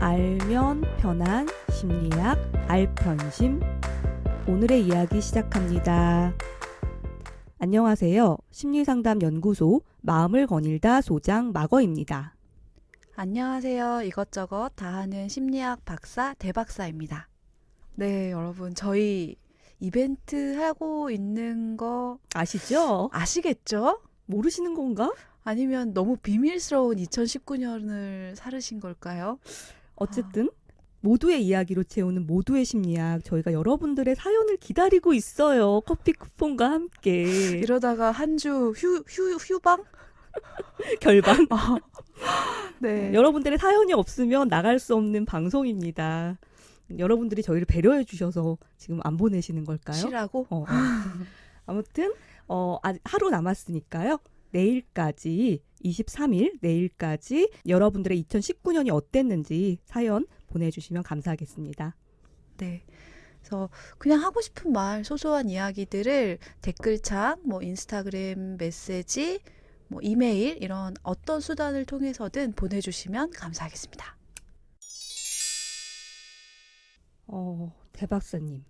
알면 편한 심리학 알편심. 오늘의 이야기 시작합니다. 안녕하세요. 심리상담연구소 마음을 거닐다 소장 마거입니다. 안녕하세요. 이것저것 다 하는 심리학 박사 대박사입니다. 네, 여러분 저희 이벤트 하고 있는 거 아시죠? 아시겠죠? 모르시는 건가? 아니면 너무 비밀스러운 2019년을 살으신 걸까요? 어쨌든 모두의 이야기로 채우는 모두의 심리학, 저희가 여러분들의 사연을 기다리고 있어요. 커피 쿠폰과 함께. 이러다가 한 주 휴방? 결방. 네. 여러분들의 사연이 없으면 나갈 수 없는 방송입니다. 여러분들이 저희를 배려해 주셔서 지금 안 보내시는 걸까요? 쉬라고? 아무튼 하루 남았으니까요. 내일까지 23일 내일까지 여러분들의 2019년이 어땠는지 사연 보내주시면 감사하겠습니다. 네. 그래서 그냥 하고 싶은 말, 소소한 이야기들을 댓글창, 인스타그램 메시지, 이메일 이런 어떤 수단을 통해서든 보내주시면 감사하겠습니다. 대박사님,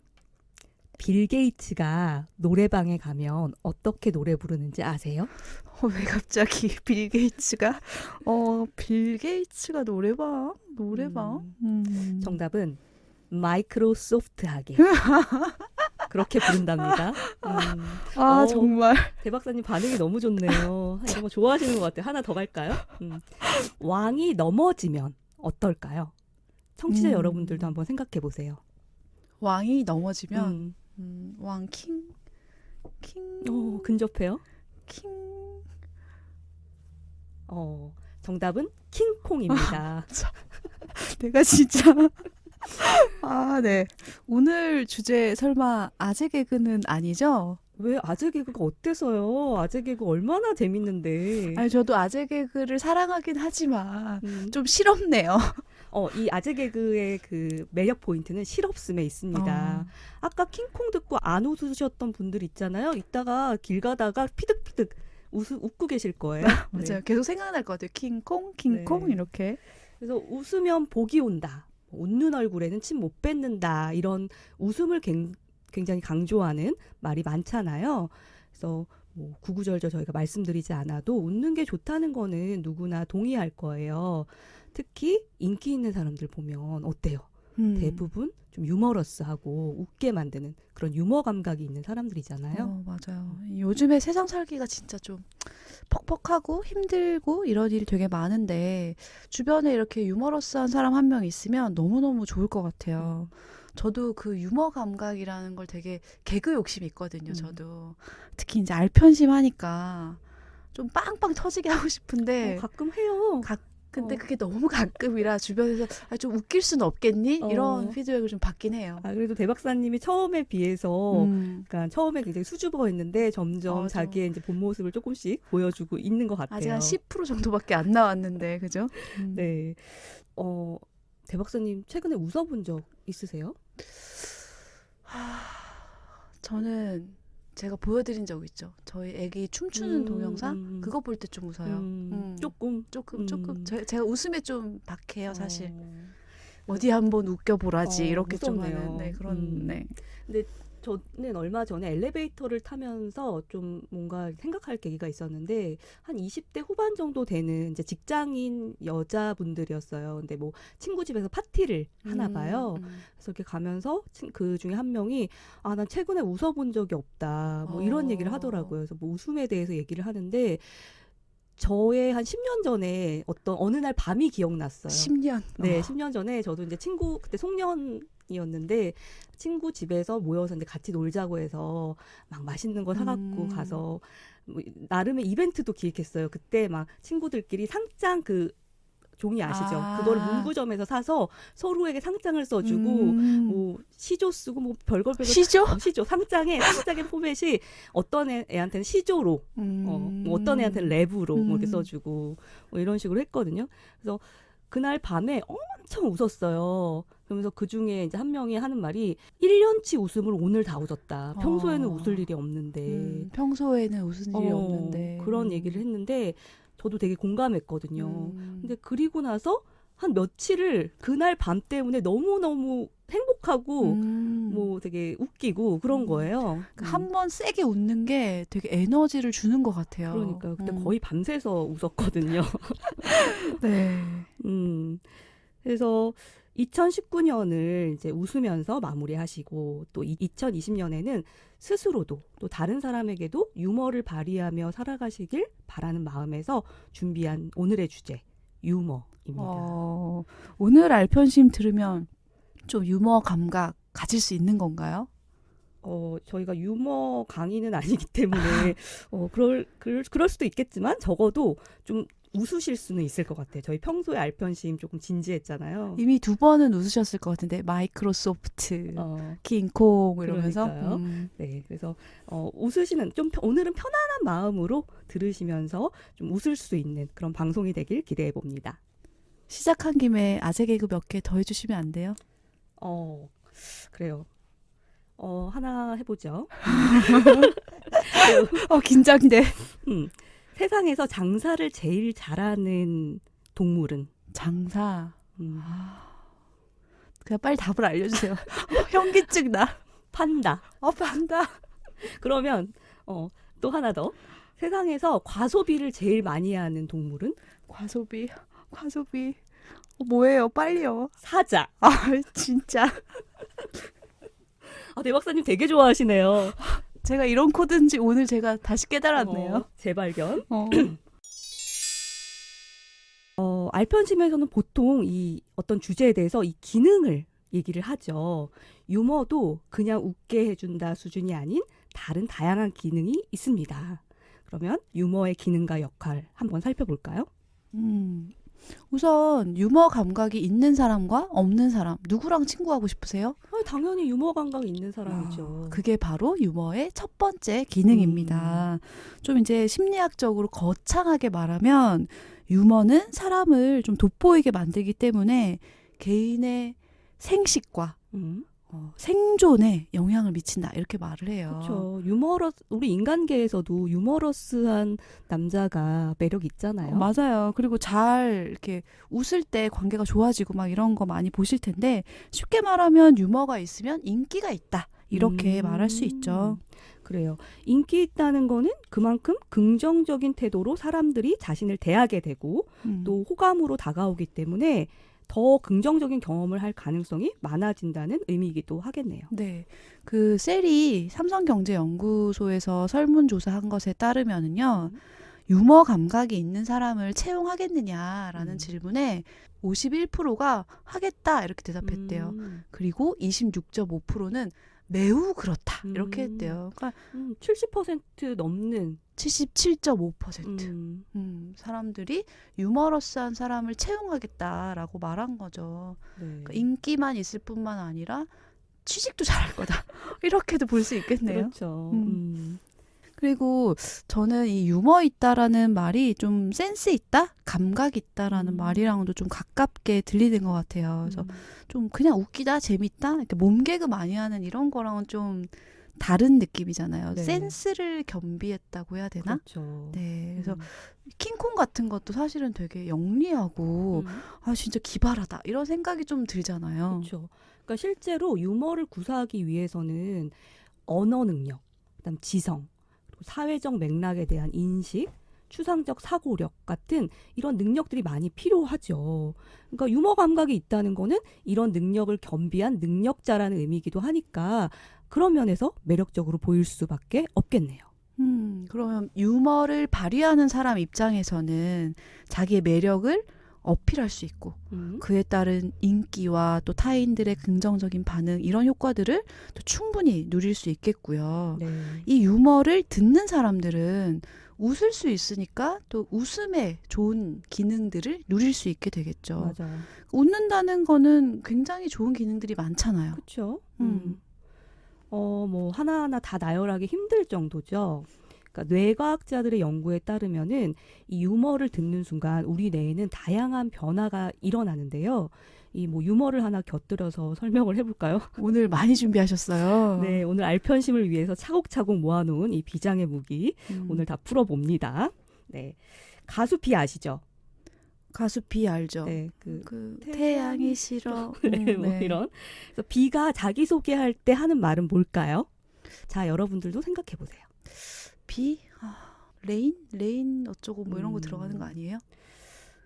빌 게이츠가 노래방에 가면 어떻게 노래 부르는지 아세요? 왜 갑자기 빌 게이츠가 노래방? 정답은 마이크로소프트하게 그렇게 부른답니다. 정말. 대박사님 반응이 너무 좋네요. 이런 거 좋아하시는 것 같아요. 하나 더 갈까요? 왕이 넘어지면 어떨까요? 청취자 여러분들도 한번 생각해 보세요. 왕이 넘어지면 왕 근접해요. 킹. 정답은 킹콩입니다. 내가 진짜 네. 오늘 주제 설마 아재 개그는 아니죠? 왜 아재 개그가 어때서요? 아재 개그 얼마나 재밌는데. 아니 저도 아재 개그를 사랑하긴 하지만 좀 실없네요. 이 아재 개그의 그 매력 포인트는 실없음에 있습니다. 아까 킹콩 듣고 안 웃으셨던 분들 있잖아요. 이따가 길 가다가 피득피득 웃고 계실 거예요. 맞아요. 네. 계속 생각날 것 같아요. 킹콩 네. 이렇게. 그래서 웃으면 복이 온다. 웃는 얼굴에는 침 못 뱉는다. 이런 웃음을 굉장히 강조하는 말이 많잖아요. 그래서 구구절절 저희가 말씀드리지 않아도 웃는 게 좋다는 거는 누구나 동의할 거예요. 특히 인기 있는 사람들 보면 어때요? 대부분 좀 유머러스하고 웃게 만드는 그런 유머 감각이 있는 사람들이잖아요. 맞아요. 요즘에 세상 살기가 진짜 좀 퍽퍽하고 힘들고 이런 일이 되게 많은데 주변에 이렇게 유머러스한 사람 한 명 있으면 너무너무 좋을 것 같아요. 저도 그 유머 감각이라는 걸 되게 개그 욕심이 있거든요. 저도 특히 이제 알편심하니까 좀 빵빵 터지게 하고 싶은데 가끔 해요. 근데 그게 너무 가끔이라 주변에서 좀 웃길 수는 없겠니? 이런 피드백을 좀 받긴 해요. 그래도 대박사님이 처음에 비해서 그러니까 처음에 굉장히 수줍어했는데 점점 자기의 이제 본 모습을 조금씩 보여주고 있는 것 같아요. 아직 한 10% 정도밖에 안 나왔는데, 그죠? 네. 대박사님 최근에 웃어본 적 있으세요? 저는 제가 보여드린 적 있죠. 저희 애기 춤추는 동영상 그거 볼 때 좀 웃어요. 조금. 제가 웃음에 좀 박해요, 사실. 어디 한번 웃겨보라지 이렇게 무섭네요. 좀 하는 그런. 근데 저는 얼마 전에 엘리베이터를 타면서 좀 뭔가 생각할 계기가 있었는데 한 20대 후반 정도 되는 이제 직장인 여자분들이었어요. 근데 친구 집에서 파티를 하나 봐요. 그래서 이렇게 가면서 그 중에 한 명이 난 최근에 웃어본 적이 없다. 이런 얘기를 하더라고요. 그래서 웃음에 대해서 얘기를 하는데 저의 한 10년 전에 어느 날 밤이 기억났어요. 10년? 네, 10년 전에 저도 이제 친구, 그때 송년이었는데, 친구 집에서 모여서 이제 같이 놀자고 해서 막 맛있는 거 사갖고 가서, 나름의 이벤트도 기획했어요. 그때 막 친구들끼리 상장 종이 아시죠? 그거를 문구점에서 사서 서로에게 상장을 써주고 시조 쓰고 별걸 시조? 시조 상장의 포맷이 어떤 애한테는 시조로 어떤 애한테는 랩으로 이렇게 써주고 이런 식으로 했거든요. 그래서 그날 밤에 엄청 웃었어요. 그러면서 그 중에 이제 한 명이 하는 말이 1년치 웃음을 오늘 다 웃었다. 평소에는 웃을 일이 없는데. 평소에는 웃을 일이 없는데. 그런 얘기를 했는데 저도 되게 공감했거든요. 근데 그리고 나서 한 며칠을 그날 밤 때문에 너무너무 행복하고 뭐 되게 웃기고 그런 거예요. 한 번 세게 웃는 게 되게 에너지를 주는 것 같아요. 그러니까요. 그때 거의 밤새서 웃었거든요. 네. 그래서 2019년을 이제 웃으면서 마무리하시고 또 2020년에는 스스로도 또 다른 사람에게도 유머를 발휘하며 살아가시길 바라는 마음에서 준비한 오늘의 주제 유머입니다. 오늘 알편심 들으면 좀 유머 감각 가질 수 있는 건가요? 저희가 유머 강의는 아니기 때문에 그럴 수도 있겠지만 적어도 좀 웃으실 수는 있을 것 같아요. 저희 평소에 알편심 조금 진지했잖아요. 이미 2번은 웃으셨을 것 같은데 마이크로소프트, 킹콩 이러면서. 그러니까요. 네, 그래서 웃으시는 좀 오늘은 편안한 마음으로 들으시면서 좀 웃을 수 있는 그런 방송이 되길 기대해 봅니다. 시작한 김에 아재 개그 몇 개 더 해주시면 안 돼요? 그래요. 하나 해보죠. 긴장돼. 세상에서 장사를 제일 잘하는 동물은? 장사. 그냥 빨리 답을 알려주세요. 현기증 나. 판다. 판다. 그러면 또 하나 더. 세상에서 과소비를 제일 많이 하는 동물은? 과소비. 뭐예요? 빨리요. 사자. 진짜. 대박사님 되게 좋아하시네요. 제가 이런 코드인지 오늘 제가 다시 깨달았네요. 재발견. 알편심에서는 보통 이 어떤 주제에 대해서 이 기능을 얘기를 하죠. 유머도 그냥 웃게 해준다 수준이 아닌 다른 다양한 기능이 있습니다. 그러면 유머의 기능과 역할 한번 살펴볼까요? 우선 유머 감각이 있는 사람과 없는 사람 누구랑 친구하고 싶으세요? 당연히 유머 감각이 있는 사람이죠. 그게 바로 유머의 첫 번째 기능입니다. 좀 이제 심리학적으로 거창하게 말하면 유머는 사람을 좀 돋보이게 만들기 때문에 개인의 생식과 생존에 영향을 미친다 이렇게 말을 해요. 그렇죠. 우리 인간계에서도 유머러스한 남자가 매력 있잖아요. 맞아요. 그리고 잘 이렇게 웃을 때 관계가 좋아지고 막 이런 거 많이 보실 텐데 쉽게 말하면 유머가 있으면 인기가 있다 이렇게 말할 수 있죠. 그래요. 인기 있다는 거는 그만큼 긍정적인 태도로 사람들이 자신을 대하게 되고 또 호감으로 다가오기 때문에 더 긍정적인 경험을 할 가능성이 많아진다는 의미이기도 하겠네요. 네. 그 셀이 삼성경제연구소에서 설문조사한 것에 따르면은요. 유머 감각이 있는 사람을 채용하겠느냐라는 질문에 51%가 하겠다 이렇게 대답했대요. 그리고 26.5%는 매우 그렇다 이렇게 했대요. 그러니까 70% 넘는 77.5% 사람들이 유머러스한 사람을 채용하겠다라고 말한 거죠. 네. 그러니까 인기만 있을 뿐만 아니라 취직도 잘할 거다. 이렇게도 볼 수 있겠네요. 그렇죠. 그리고 저는 이 유머 있다라는 말이 좀 센스 있다? 감각 있다라는 말이랑도 좀 가깝게 들리는 것 같아요. 그래서 좀 그냥 웃기다, 재밌다? 이렇게 몸개그 많이 하는 이런 거랑은 좀 다른 느낌이잖아요. 네. 센스를 겸비했다고 해야 되나? 그렇죠. 네. 그래서 킹콩 같은 것도 사실은 되게 영리하고 진짜 기발하다 이런 생각이 좀 들잖아요. 그렇죠. 그러니까 실제로 유머를 구사하기 위해서는 언어 능력, 그다음 지성, 그리고 사회적 맥락에 대한 인식, 추상적 사고력 같은 이런 능력들이 많이 필요하죠. 그러니까 유머 감각이 있다는 거는 이런 능력을 겸비한 능력자라는 의미이기도 하니까 그런 면에서 매력적으로 보일 수밖에 없겠네요. 그러면 유머를 발휘하는 사람 입장에서는 자기의 매력을 어필할 수 있고 그에 따른 인기와 또 타인들의 긍정적인 반응 이런 효과들을 또 충분히 누릴 수 있겠고요. 네. 이 유머를 듣는 사람들은 웃을 수 있으니까 또 웃음의 좋은 기능들을 누릴 수 있게 되겠죠. 맞아요. 웃는다는 거는 굉장히 좋은 기능들이 많잖아요. 그렇죠. 뭐 하나하나 다 나열하기 힘들 정도죠. 그러니까 뇌과학자들의 연구에 따르면은 이 유머를 듣는 순간 우리 뇌에는 다양한 변화가 일어나는데요. 이 뭐 유머를 하나 곁들여서 설명을 해볼까요? 오늘 많이 준비하셨어요. 네, 오늘 알편심을 위해서 차곡차곡 모아놓은 이 비장의 무기 오늘 다 풀어봅니다. 네, 가수비 아시죠? 가수 비 알죠? 네, 태양이 싫어. 네, 뭐 네. 이런. 그래서 비가 자기소개할 때 하는 말은 뭘까요? 자, 여러분들도 생각해 보세요. 비? 레인 어쩌고 뭐 이런 거 음. 들어가는 거 아니에요?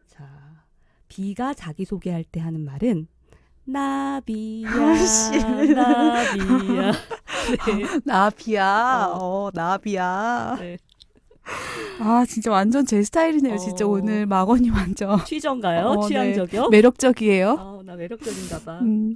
자, 비가 자기소개할 때 하는 말은 나비야, 아씨. 나비야. 네. 나비야. 나비야. 네. 아, 진짜 완전 제 스타일이네요. 진짜 오늘 막언니 완전 취정가요? 취향 네. 저격? 매력적이에요. 나 매력적인가 봐. 음.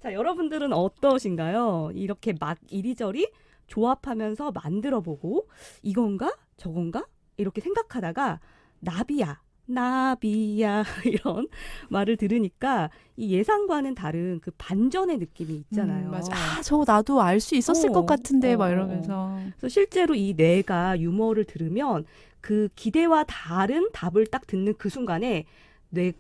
자, 여러분들은 어떠신가요? 이렇게 막 이리저리 조합하면서 만들어보고 이건가? 저건가? 이렇게 생각하다가 나비야, 나비야 이런 말을 들으니까 이 예상과는 다른 그 반전의 느낌이 있잖아요. 맞아. 저거 나도 알 수 있었을 것 같은데 막 어. 이러면서. 그래서 실제로 이 뇌가 유머를 들으면 그 기대와 다른 답을 딱 듣는 그 순간에 뇌의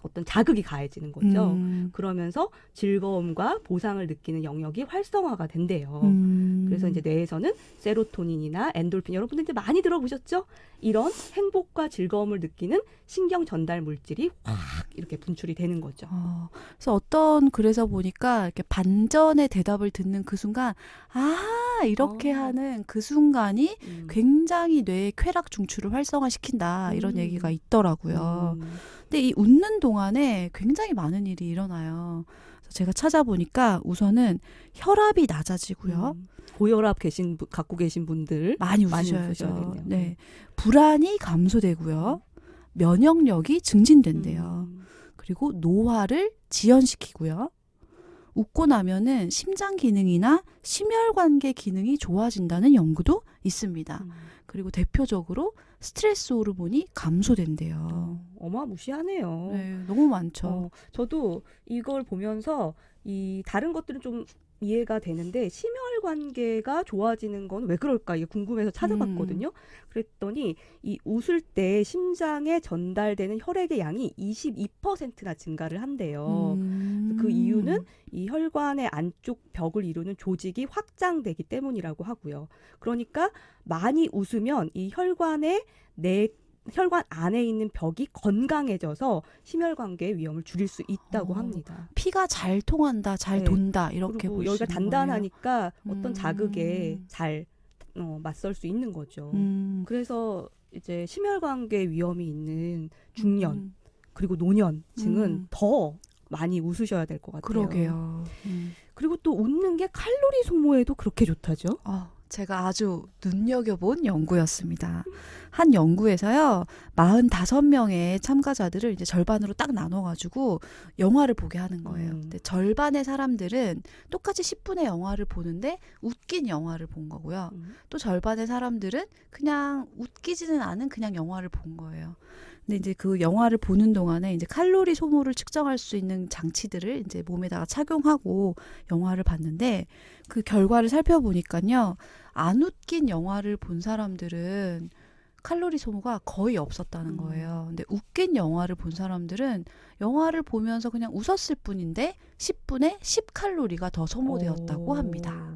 어떤 자극이 가해지는 거죠. 그러면서 즐거움과 보상을 느끼는 영역이 활성화가 된대요. 그래서 이제 뇌에서는 세로토닌이나 엔돌핀, 여러분들 이제 많이 들어보셨죠? 이런 행복과 즐거움을 느끼는 신경 전달 물질이 확 이렇게 분출이 되는 거죠. 그래서 어떤 글에서 보니까 이렇게 반전의 대답을 듣는 그 순간, 이렇게 하는 그 순간이 굉장히 뇌의 쾌락 중추를 활성화시킨다 이런 얘기가 있더라고요. 근데 이 웃는 동안에 굉장히 많은 일이 일어나요. 그래서 제가 찾아보니까 우선은 혈압이 낮아지고요. 고혈압 갖고 계신 분들 많이 웃으셔야 웃으셔야죠. 되겠네요. 네, 불안이 감소되고요. 면역력이 증진된대요. 그리고 노화를 지연시키고요. 웃고 나면은 심장 기능이나 심혈관계 기능이 좋아진다는 연구도 있습니다. 그리고 대표적으로 스트레스 호르몬이 감소된대요. 어마무시하네요. 네, 너무 많죠. 저도 이걸 보면서 이 다른 것들은 좀 이해가 되는데 심혈관계가 좋아지는 건 왜 그럴까 이게 궁금해서 찾아봤거든요. 그랬더니 이 웃을 때 심장에 전달되는 혈액의 양이 22%나 증가를 한대요. 그 이유는 이 혈관의 안쪽 벽을 이루는 조직이 확장되기 때문이라고 하고요. 그러니까 많이 웃으면 이 혈관 안에 있는 벽이 건강해져서 심혈관계의 위험을 줄일 수 있다고 합니다. 피가 잘 통한다, 잘 네. 돈다 이렇게 그리고 볼 수 여기가 있는 단단하니까 거예요. 어떤 자극에 잘 맞설 수 있는 거죠. 그래서 이제 심혈관계 위험이 있는 중년 그리고 노년층은 더 많이 웃으셔야 될 것 같아요. 그러게요. 그리고 또 웃는 게 칼로리 소모에도 그렇게 좋다죠? 제가 아주 눈여겨본 연구였습니다. 한 연구에서요, 45명의 참가자들을 이제 절반으로 딱 나눠가지고 영화를 보게 하는 거예요. 근데 절반의 사람들은 똑같이 10분의 영화를 보는데 웃긴 영화를 본 거고요. 또 절반의 사람들은 그냥 웃기지는 않은 그냥 영화를 본 거예요. 근데 이제 그 영화를 보는 동안에 이제 칼로리 소모를 측정할 수 있는 장치들을 이제 몸에다가 착용하고 영화를 봤는데 그 결과를 살펴보니까요. 안 웃긴 영화를 본 사람들은 칼로리 소모가 거의 없었다는 거예요. 근데 웃긴 영화를 본 사람들은 영화를 보면서 그냥 웃었을 뿐인데 10분에 10칼로리가 더 소모되었다고 합니다.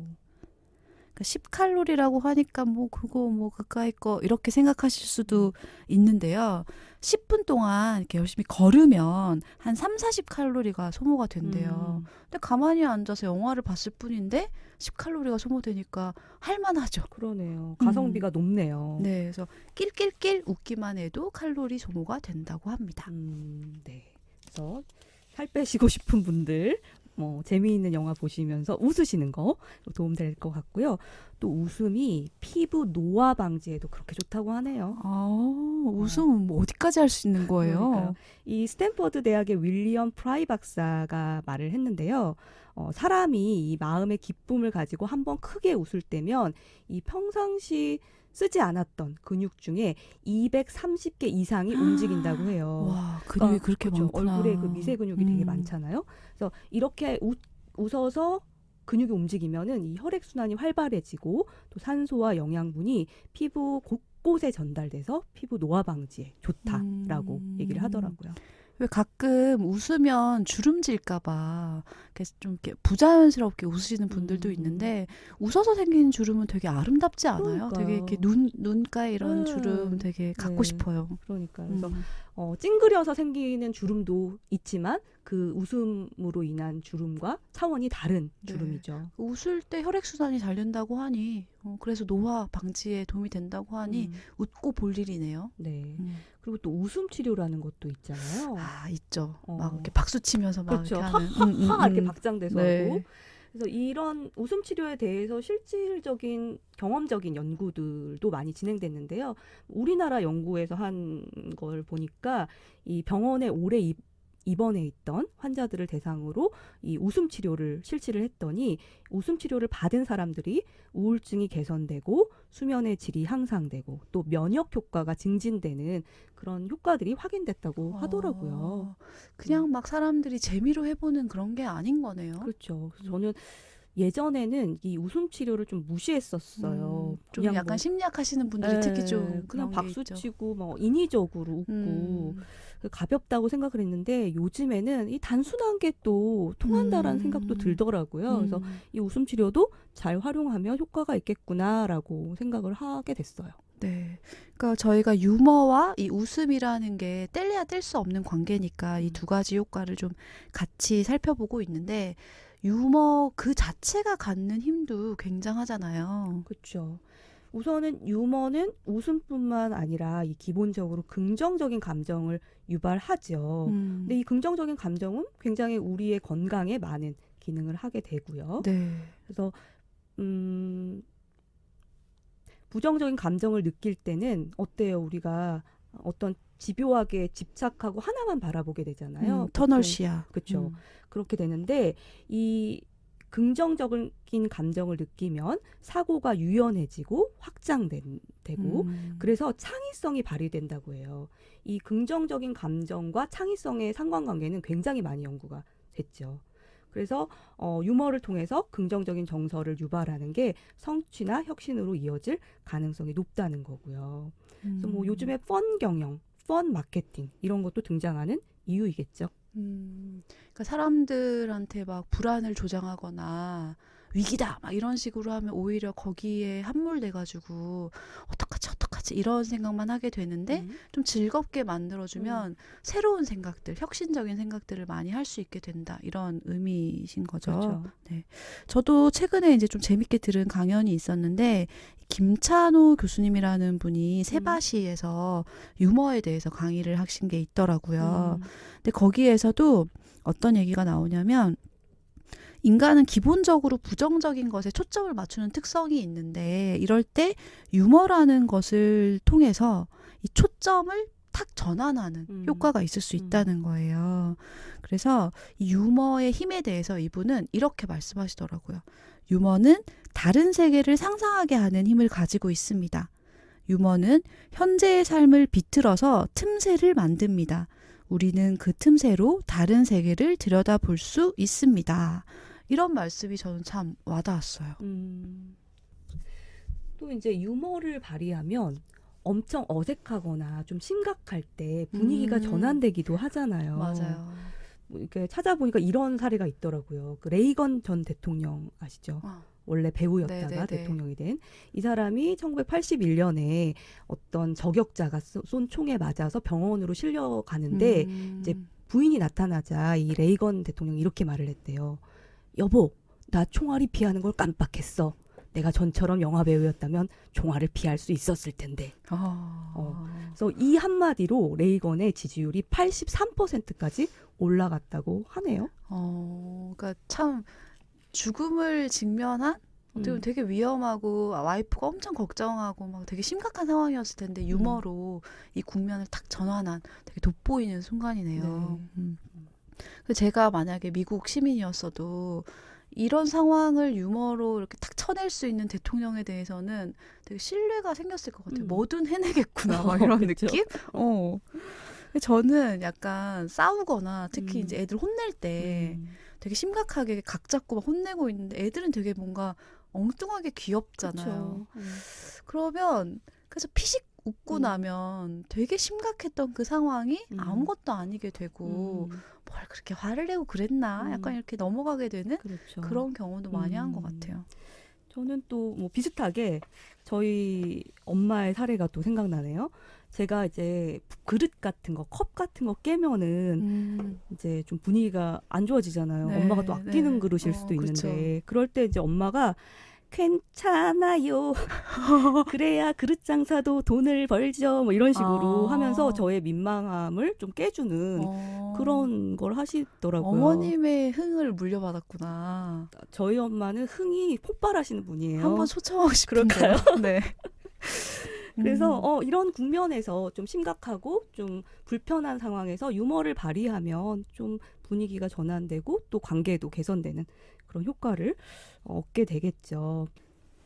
10칼로리라고 하니까 그거 그까이 거 이렇게 생각하실 수도 있는데요. 10분 동안 이렇게 열심히 걸으면 한 40칼로리가 소모가 된대요. 근데 가만히 앉아서 영화를 봤을 뿐인데 10칼로리가 소모되니까 할만하죠. 그러네요. 가성비가 높네요. 네, 그래서 낄낄낄 웃기만 해도 칼로리 소모가 된다고 합니다. 네. 그래서 살 빼시고 싶은 분들 재미있는 영화 보시면서 웃으시는 거 도움될 것 같고요. 또 웃음이 피부 노화 방지에도 그렇게 좋다고 하네요. 웃음은 어디까지 할 수 있는 거예요? 그러니까요. 이 스탠퍼드 대학의 윌리엄 프라이 박사가 말을 했는데요. 사람이 이 마음의 기쁨을 가지고 한번 크게 웃을 때면 이 평상시 쓰지 않았던 근육 중에 230개 이상이 움직인다고 해요. 와, 근육이 그렇게 그렇죠. 많구나. 얼굴에 그 미세 근육이 되게 많잖아요. 그래서 이렇게 웃어서 근육이 움직이면은 이 혈액 순환이 활발해지고 또 산소와 영양분이 피부 곳곳에 전달돼서 피부 노화 방지에 좋다라고 얘기를 하더라고요. 왜 가끔 웃으면 주름질까봐 좀 이렇게 부자연스럽게 웃으시는 분들도 있는데 웃어서 생긴 주름은 되게 아름답지 않아요? 되게 이렇게 눈가에 이런 주름 되게 갖고 네. 싶어요. 그러니까요. 그래서 찡그려서 생기는 주름도 있지만 그 웃음으로 인한 주름과 차원이 다른 네. 주름이죠. 웃을 때 혈액순환이 잘 된다고 하니 그래서 노화 방지에 도움이 된다고 하니 웃고 볼 일이네요. 네. 그리고 또 웃음 치료라는 것도 있잖아요. 아, 있죠. 어. 막 이렇게 박수 치면서 막 그렇죠. 이렇게 하는. 하하 이렇게 박장대소 네. 하고. 그래서 이런 웃음 치료에 대해서 실질적인 경험적인 연구들도 많이 진행됐는데요. 우리나라 연구에서 한 걸 보니까 이 병원에 오래 입원해 있던 환자들을 대상으로 이 웃음 치료를 실시를 했더니 웃음 치료를 받은 사람들이 우울증이 개선되고 수면의 질이 향상되고 또 면역 효과가 증진되는 그런 효과들이 확인됐다고 하더라고요. 그냥 막 사람들이 재미로 해보는 그런 게 아닌 거네요. 그렇죠. 그래서 저는 예전에는 이 웃음 치료를 좀 무시했었어요. 좀 그냥 약간 뭐, 심리학하시는 분들이 특히 좀 그냥 그런 게 박수 있죠. 치고 뭐 인위적으로 웃고 가볍다고 생각을 했는데 요즘에는 이 단순한 게 또 통한다라는 생각도 들더라고요. 그래서 이 웃음 치료도 잘 활용하면 효과가 있겠구나라고 생각을 하게 됐어요. 네. 그러니까 저희가 유머와 이 웃음이라는 게 뗄래야 뗄 수 없는 관계니까 이 두 가지 효과를 좀 같이 살펴보고 있는데 유머 그 자체가 갖는 힘도 굉장하잖아요. 그렇죠. 우선은 유머는 웃음뿐만 아니라 이 기본적으로 긍정적인 감정을 유발하죠. 근데 이 긍정적인 감정은 굉장히 우리의 건강에 많은 기능을 하게 되고요. 네. 그래서 부정적인 감정을 느낄 때는 어때요? 우리가 어떤 집요하게 집착하고 하나만 바라보게 되잖아요. 터널 시야. 그렇죠. 그렇게 되는데 이 긍정적인 감정을 느끼면 사고가 유연해지고 확장되고 그래서 창의성이 발휘된다고 해요. 이 긍정적인 감정과 창의성의 상관관계는 굉장히 많이 연구가 됐죠. 그래서 유머를 통해서 긍정적인 정서를 유발하는 게 성취나 혁신으로 이어질 가능성이 높다는 거고요. 그래서 뭐 요즘에 펀 경영, 펀 마케팅 이런 것도 등장하는 이유이겠죠. 그러니까 사람들한테 막 불안을 조장하거나 위기다 막 이런 식으로 하면 오히려 거기에 함몰돼가지고 어떡하지 이런 생각만 하게 되는데 좀 즐겁게 만들어주면 새로운 생각들, 혁신적인 생각들을 많이 할 수 있게 된다 이런 의미이신 거죠. 그렇죠. 네. 저도 최근에 이제 좀 재밌게 들은 강연이 있었는데 김찬호 교수님이라는 분이 세바시에서 유머에 대해서 강의를 하신 게 있더라고요. 근데 거기에서도 어떤 얘기가 나오냐면 인간은 기본적으로 부정적인 것에 초점을 맞추는 특성이 있는데 이럴 때 유머라는 것을 통해서 이 초점을 탁 전환하는 효과가 있을 수 있다는 거예요. 그래서 이 유머의 힘에 대해서 이분은 이렇게 말씀하시더라고요. 유머는 다른 세계를 상상하게 하는 힘을 가지고 있습니다. 유머는 현재의 삶을 비틀어서 틈새를 만듭니다. 우리는 그 틈새로 다른 세계를 들여다볼 수 있습니다. 이런 말씀이 저는 참 와닿았어요. 또 이제 유머를 발휘하면 엄청 어색하거나 좀 심각할 때 분위기가 전환되기도 하잖아요. 맞아요. 뭐 이렇게 찾아보니까 이런 사례가 있더라고요. 그 레이건 전 대통령 아시죠? 원래 배우였다가 네네네. 대통령이 된 이 사람이 1981년에 어떤 저격자가 쏜 총에 맞아서 병원으로 실려가는데 이제 부인이 나타나자 이 레이건 대통령이 이렇게 말을 했대요. 여보, 나 총알이 피하는 걸 깜빡했어. 내가 전처럼 영화 배우였다면 총알을 피할 수 있었을 텐데. 그래서 이 한마디로 레이건의 지지율이 83%까지 올라갔다고 하네요. 그러니까 참 죽음을 직면한 어떻게 보면 되게 위험하고 와이프가 엄청 걱정하고 막 되게 심각한 상황이었을 텐데 유머로 이 국면을 탁 전환한 되게 돋보이는 순간이네요. 그래서 제가 만약에 미국 시민이었어도 이런 상황을 유머로 이렇게 탁 쳐낼 수 있는 대통령에 대해서는 되게 신뢰가 생겼을 것 같아요. 뭐든 해내겠구나 막 이런 그렇죠. 느낌? 저는 약간 싸우거나 특히 이제 애들 혼낼 때 되게 심각하게 각 잡고 막 혼내고 있는데 애들은 되게 뭔가 엉뚱하게 귀엽잖아요. 그러면 그래서 피식 웃고 음. 나면 되게 심각했던 그 상황이 음. 아무것도 아니게 되고 뭘 그렇게 화를 내고 그랬나? 약간 이렇게 넘어가게 되는 그렇죠. 그런 경우도 많이 한 것 같아요. 저는 또 뭐 비슷하게 저희 엄마의 사례가 또 생각나네요. 제가 이제 그릇 같은 거, 컵 같은 거 깨면은 이제 좀 분위기가 안 좋아지잖아요. 네, 엄마가 또 아끼는 네. 그릇일 수도 그렇죠. 있는데 그럴 때 이제 엄마가 괜찮아요. 그래야 그릇 장사도 돈을 벌죠. 뭐 이런 식으로 하면서 저의 민망함을 좀 깨주는 그런 걸 하시더라고요. 어머님의 흥을 물려받았구나. 저희 엄마는 흥이 폭발하시는 분이에요. 한번 초청하고 싶은데요. 네. 그래서 이런 국면에서 좀 심각하고 좀 불편한 상황에서 유머를 발휘하면 좀 분위기가 전환되고 또 관계도 개선되는 그런 효과를 얻게 되겠죠.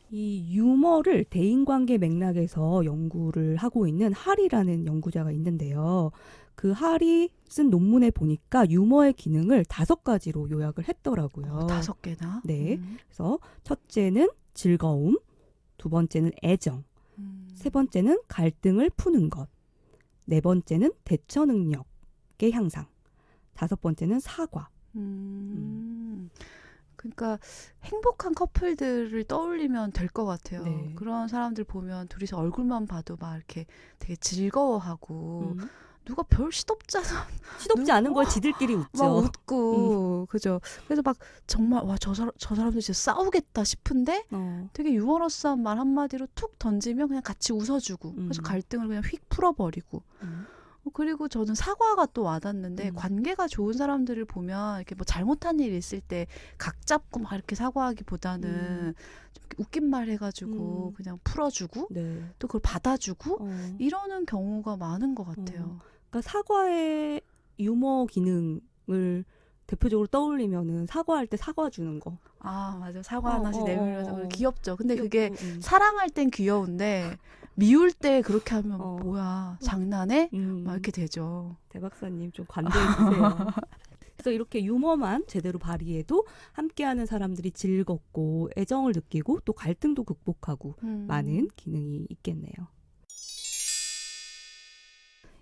이 유머를 대인관계 맥락에서 연구를 하고 있는 할이라는 연구자가 있는데요. 그 할이 쓴 논문에 보니까 유머의 기능을 5가지로 요약을 했더라고요. 5개나? 네. 그래서 첫째는 즐거움, 두 번째는 애정, 세 번째는 갈등을 푸는 것, 네 번째는 대처 능력의 향상, 5번째는 사과. 그러니까 행복한 커플들을 떠올리면 될 것 같아요. 네. 그런 사람들 보면 둘이서 얼굴만 봐도 막 이렇게 되게 즐거워하고 누가 별 시덥잖아. 시덥지 않은 거에 지들끼리 웃죠. 막 웃고 그죠. 그래서 막 정말 와 저 사람들 진짜 싸우겠다 싶은데 되게 유머러스한 말 한마디로 툭 던지면 그냥 같이 웃어주고 그래서 갈등을 그냥 휙 풀어버리고 그리고 저는 사과가 또 와닿는데 관계가 좋은 사람들을 보면 이렇게 뭐 잘못한 일 있을 때 각 잡고 막 이렇게 사과하기보다는 좀 이렇게 웃긴 말 해가지고 그냥 풀어주고 네. 또 그걸 받아주고 이러는 경우가 많은 것 같아요. 그러니까 사과의 유머 기능을 대표적으로 떠올리면은 사과할 때 사과 주는 거. 아 맞아. 사과 하나씩 내밀면서 귀엽죠. 근데 귀엽고, 그게 사랑할 땐 귀여운데 미울 때 그렇게 하면 뭐야 장난해? 막 이렇게 되죠. 대박사님 좀 관대해 주세요. 그래서 이렇게 유머만 제대로 발휘해도 함께하는 사람들이 즐겁고 애정을 느끼고 또 갈등도 극복하고 많은 기능이 있겠네요.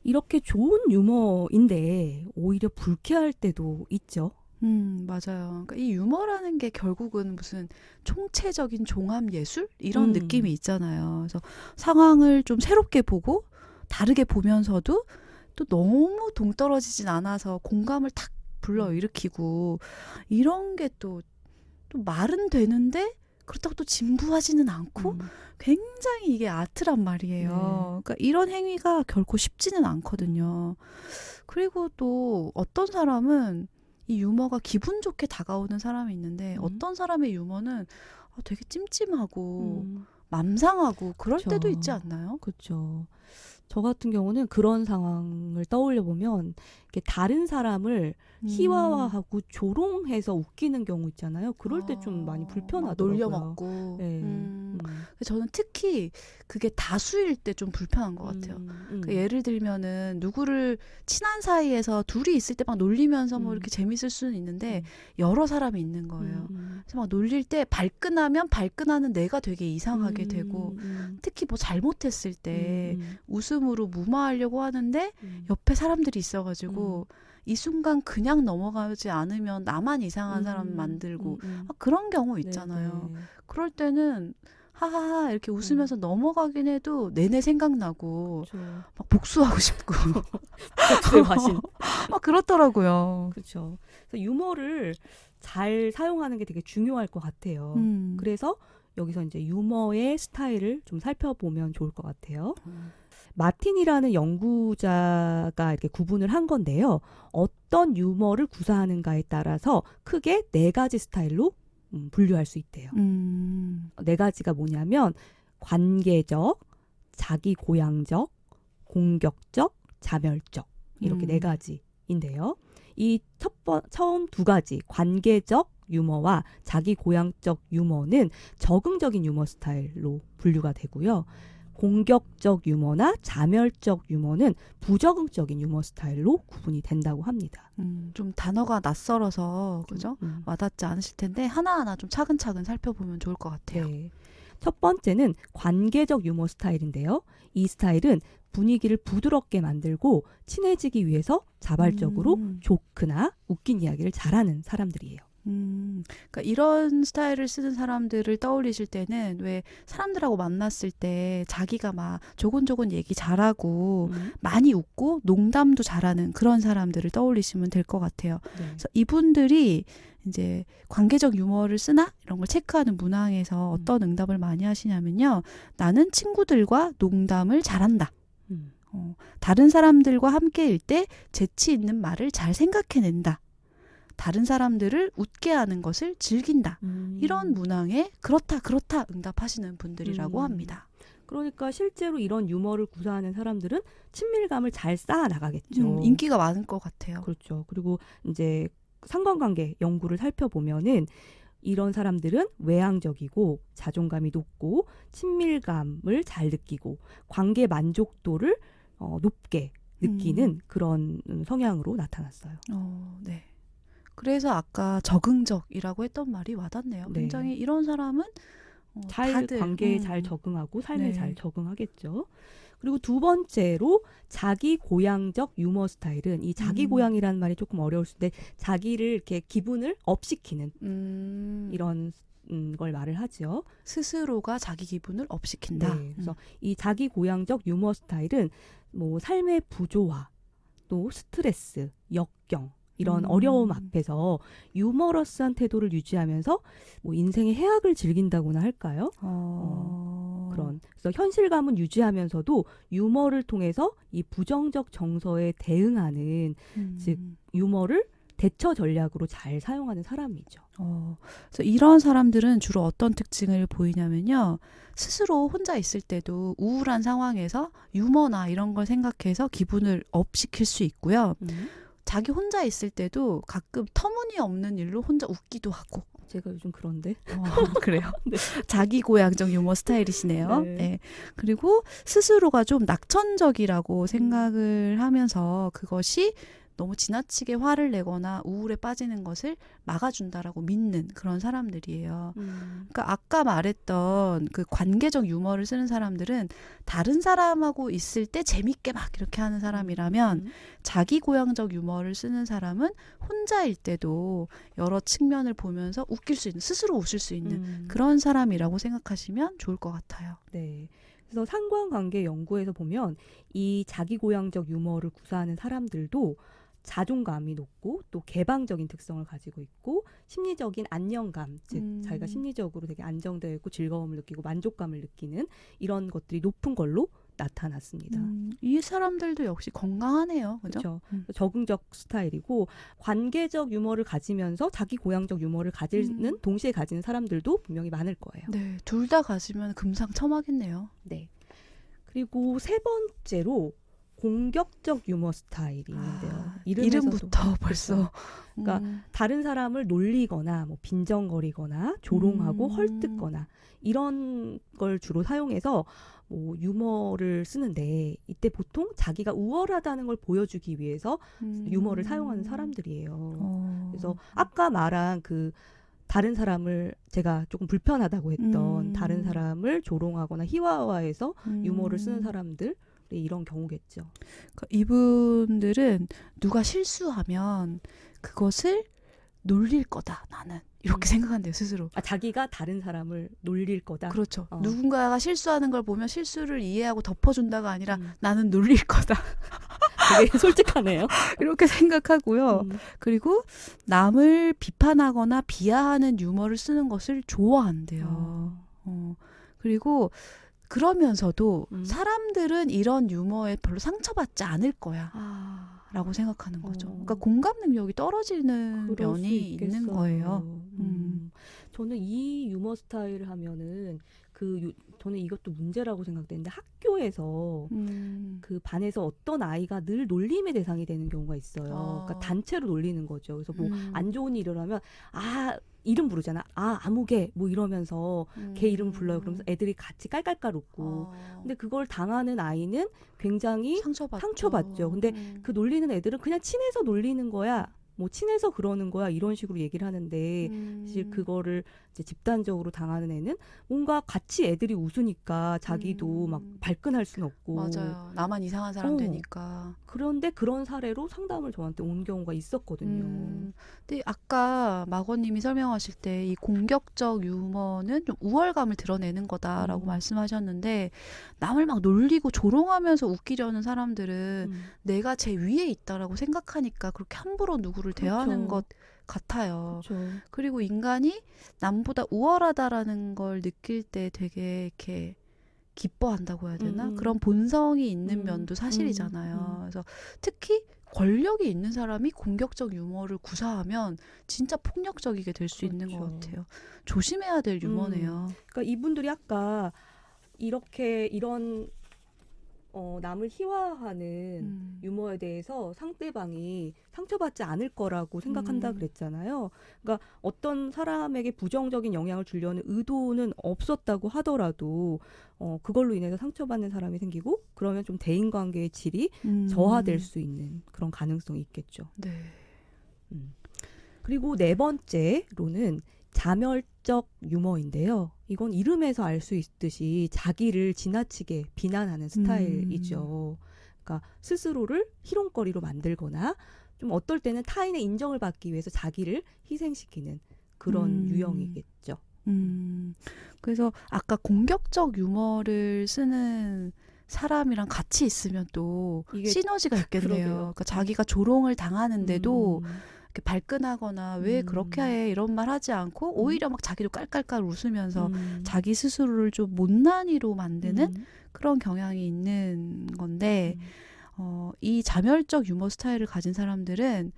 이렇게 좋은 유머인데 오히려 불쾌할 때도 있죠. 맞아요. 그러니까 이 유머라는 게 결국은 무슨 총체적인 종합 예술 이런 느낌이 있잖아요. 그래서 상황을 좀 새롭게 보고 다르게 보면서도 또 너무 동떨어지진 않아서 공감을 탁 불러일으키고 이런 게 또 말은 되는데 그렇다고 또 진부하지는 않고 굉장히 이게 아트란 말이에요. 그러니까 이런 행위가 결코 쉽지는 않거든요. 그리고 또 어떤 사람은 이 유머가 기분 좋게 다가오는 사람이 있는데 어떤 사람의 유머는 되게 찜찜하고 맘상하고 그럴 그쵸. 때도 있지 않나요? 그렇죠. 저 같은 경우는 그런 상황을 떠올려 보면 이렇게 다른 사람을 희화화하고 조롱해서 웃기는 경우 있잖아요. 그럴 때 좀 많이 불편하더라고요. 놀려먹고. 네. 저는 특히 그게 다수일 때 좀 불편한 것 같아요. 그러니까 예를 들면은 누구를 친한 사이에서 둘이 있을 때 막 놀리면서 뭐 이렇게 재밌을 수는 있는데 여러 사람이 있는 거예요. 그래서 막 놀릴 때 발끈하면 발끈하는 내가 되게 이상하게 되고 특히 뭐 잘못했을 때 웃음으로 무마하려고 하는데 옆에 사람들이 있어가지고 이 순간 그냥 넘어가지 않으면 나만 이상한 사람 만들고 막 그런 경우 있잖아요. 네네. 그럴 때는 하하하 이렇게 웃으면서 넘어가긴 해도 내내 생각나고 그렇죠. 막 복수하고 싶고 복수의 화신. 막 그렇더라고요. 그렇죠. 그래서 유머를 잘 사용하는 게 되게 중요할 것 같아요. 그래서 여기서 이제 유머의 스타일을 좀 살펴보면 좋을 것 같아요. 마틴이라는 연구자가 이렇게 구분을 한 건데요. 어떤 유머를 구사하는가에 따라서 크게 4가지 스타일로 분류할 수 있대요. 4가지가 뭐냐면 관계적, 자기 고향적, 공격적, 자멸적 이렇게 4가지인데요. 이 처음 2가지 관계적 유머와 자기 고향적 유머는 적응적인 유머 스타일로 분류가 되고요. 공격적 유머나 자멸적 유머는 부적응적인 유머 스타일로 구분이 된다고 합니다. 좀 단어가 낯설어서 그죠? 와닿지 않으실 텐데 하나하나 좀 차근차근 살펴보면 좋을 것 같아요. 네. 첫 번째는 관계적 유머 스타일인데요. 이 스타일은 분위기를 부드럽게 만들고 친해지기 위해서 자발적으로 조크나 웃긴 이야기를 잘하는 사람들이에요. 그러니까 이런 스타일을 쓰는 사람들을 떠올리실 때는 왜 사람들하고 만났을 때 자기가 막 조곤조곤 얘기 잘하고 많이 웃고 농담도 잘하는 그런 사람들을 떠올리시면 될 것 같아요. 네. 그래서 이분들이 이제 관계적 유머를 쓰나 이런 걸 체크하는 문항에서 어떤 응답을 많이 하시냐면요. 나는 친구들과 농담을 잘한다. 음. 다른 사람들과 함께일 때 재치 있는 말을 잘 생각해낸다. 다른 사람들을 웃게 하는 것을 즐긴다. 이런 문항에 그렇다 응답하시는 분들이라고 합니다. 그러니까 실제로 이런 유머를 구사하는 사람들은 친밀감을 잘 쌓아 나가겠죠. 인기가 많을 것 같아요. 그렇죠. 그리고 이제 상관관계 연구를 살펴보면은 이런 사람들은 외향적이고 자존감이 높고 친밀감을 잘 느끼고 관계 만족도를 높게 느끼는 그런 성향으로 나타났어요. 네. 그래서 아까 적응적이라고 했던 말이 와닿네요. 네. 굉장히 이런 사람은 다들 관계에 잘 적응하고 삶에 네. 잘 적응하겠죠. 그리고 두 번째로 자기 고향적 유머 스타일은 이 자기 고향이라는 말이 조금 어려울 수 있는데 자기를 이렇게 기분을 업시키는 이런 걸 말을 하죠. 스스로가 자기 기분을 업시킨다. 네, 그래서 이 자기 고향적 유머 스타일은 뭐 삶의 부조화, 또 스트레스, 역경 이런 어려움 앞에서 유머러스한 태도를 유지하면서 뭐 인생의 해악을 즐긴다고나 할까요? 그래서 현실감은 유지하면서도 유머를 통해서 이 부정적 정서에 대응하는 즉 유머를 대처 전략으로 잘 사용하는 사람이죠. 그래서 이런 사람들은 주로 어떤 특징을 보이냐면요. 스스로 혼자 있을 때도 우울한 상황에서 유머나 이런 걸 생각해서 기분을 업시킬 수 있고요. 자기 혼자 있을 때도 가끔 터무니없는 일로 혼자 웃기도 하고. 제가 요즘 그런데. 그래요? 네. 자기 고향적 유머 스타일이시네요. 네. 네. 그리고 스스로가 좀 낙천적이라고 생각을 하면서 그것이 너무 지나치게 화를 내거나 우울에 빠지는 것을 막아준다라고 믿는 그런 사람들이에요. 그러니까 아까 말했던 그 관계적 유머를 쓰는 사람들은 다른 사람하고 있을 때 재밌게 막 이렇게 하는 사람이라면 자기 고향적 유머를 쓰는 사람은 혼자일 때도 여러 측면을 보면서 웃길 수 있는, 스스로 웃을 수 있는 그런 사람이라고 생각하시면 좋을 것 같아요. 네. 그래서 상관관계 연구에서 보면 이 자기 고향적 유머를 구사하는 사람들도 자존감이 높고 또 개방적인 특성을 가지고 있고 심리적인 안정감, 즉 자기가 심리적으로 되게 안정되어 있고 즐거움을 느끼고 만족감을 느끼는 이런 것들이 높은 걸로 나타났습니다. 이 사람들도 역시 건강하네요. 그죠? 그렇죠. 적응적 스타일이고 관계적 유머를 가지면서 자기 고향적 유머를 가지는 동시에 가지는 사람들도 분명히 많을 거예요. 네, 둘 다 가지면 금상첨화겠네요. 네. 그리고 세 번째로 공격적 유머 스타일이 있는데요. 이름부터 벌써. 그러니까 다른 사람을 놀리거나 뭐 빈정거리거나 조롱하고 헐뜯거나 이런 걸 주로 사용해서 뭐 유머를 쓰는데 이때 보통 자기가 우월하다는 걸 보여주기 위해서 유머를 사용하는 사람들이에요. 그래서 아까 말한 그 다른 사람을 제가 조금 불편하다고 했던 다른 사람을 조롱하거나 희화화해서 유머를 쓰는 사람들 이런 경우겠죠. 그러니까 이분들은 누가 실수하면 그것을 놀릴 거다 나는 이렇게 생각한대요 스스로. 자기가 다른 사람을 놀릴 거다. 그렇죠. 누군가가 실수하는 걸 보면 실수를 이해하고 덮어준다가 아니라 나는 놀릴 거다. 되게 솔직하네요. 이렇게 생각하고요. 그리고 남을 비판하거나 비하하는 유머를 쓰는 것을 좋아한대요. 그리고 그러면서도 사람들은 이런 유머에 별로 상처받지 않을 거야 라고 생각하는 거죠. 그러니까 공감 능력이 떨어지는 면이 있는 거예요. 저는 이 유머 스타일을 하면은 저는 이것도 문제라고 생각되는데 학교에서 그 반에서 어떤 아이가 늘 놀림의 대상이 되는 경우가 있어요. 그러니까 단체로 놀리는 거죠. 그래서 뭐 안 좋은 일을 하면 이름 부르잖아. 아무개 뭐 이러면서 걔 이름 불러요. 그러면서 애들이 같이 깔깔깔 웃고. 근데 그걸 당하는 아이는 굉장히 상처받죠. 근데 그 놀리는 애들은 그냥 친해서 놀리는 거야. 뭐 친해서 그러는 거야. 이런 식으로 얘기를 하는데 사실 그거를 이제 집단적으로 당하는 애는 뭔가 같이 애들이 웃으니까 자기도 막 발끈할 수는 없고. 맞아요. 나만 이상한 사람 어. 되니까. 그런데 그런 사례로 상담을 저한테 온 경우가 있었거든요. 근데 아까 마거님이 설명하실 때 이 공격적 유머는 좀 우월감을 드러내는 거다라고 말씀하셨는데 남을 막 놀리고 조롱하면서 웃기려는 사람들은 내가 제 위에 있다라고 생각하니까 그렇게 함부로 누구를 대하는 것 같아요. 그렇죠. 그리고 인간이 남보다 우월하다라는 걸 느낄 때 되게 이렇게 기뻐한다고 해야 되나? 그런 본성이 있는 면도 사실이잖아요. 그래서 특히 권력이 있는 사람이 공격적 유머를 구사하면 진짜 폭력적이게 될 수 있는 것 그렇죠. 같아요. 조심해야 될 유머네요. 그러니까 이분들이 아까 이런 남을 희화하는 유머에 대해서 상대방이 상처받지 않을 거라고 생각한다 그랬잖아요. 그러니까 어떤 사람에게 부정적인 영향을 주려는 의도는 없었다고 하더라도 그걸로 인해서 상처받는 사람이 생기고 그러면 좀 대인관계의 질이 저하될 수 있는 그런 가능성이 있겠죠. 네. 그리고 네 번째로는 자멸적 유머인데요. 이건 이름에서 알 수 있듯이 자기를 지나치게 비난하는 스타일이죠. 그러니까 스스로를 희롱거리로 만들거나 좀 어떨 때는 타인의 인정을 받기 위해서 자기를 희생시키는 그런 유형이겠죠. 그래서 아까 공격적 유머를 쓰는 사람이랑 같이 있으면 또 이게 시너지가 있겠네요. 그러게요. 그러니까 자기가 조롱을 당하는데도 이렇게 발끈하거나 왜 그렇게 해 이런 말 하지 않고 오히려 막 자기도 깔깔깔 웃으면서 자기 스스로를 좀 못난이로 만드는 그런 경향이 있는 건데 이 자멸적 유머 스타일을 가진 사람들은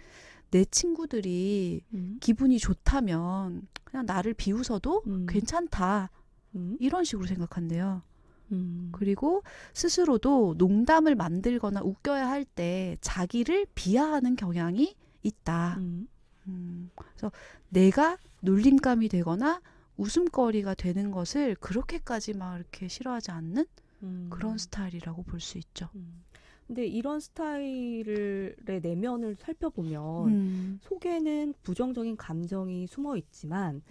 내 친구들이 기분이 좋다면 그냥 나를 비웃어도 괜찮다 이런 식으로 생각한대요. 그리고 스스로도 농담을 만들거나 웃겨야 할 때 자기를 비하하는 경향이 있다. 그래서 내가 놀림감이 되거나 웃음거리가 되는 것을 그렇게까지 막 이렇게 싫어하지 않는 그런 스타일이라고 볼 수 있죠. 근데 이런 스타일의 내면을 살펴보면 속에는 부정적인 감정이 숨어 있지만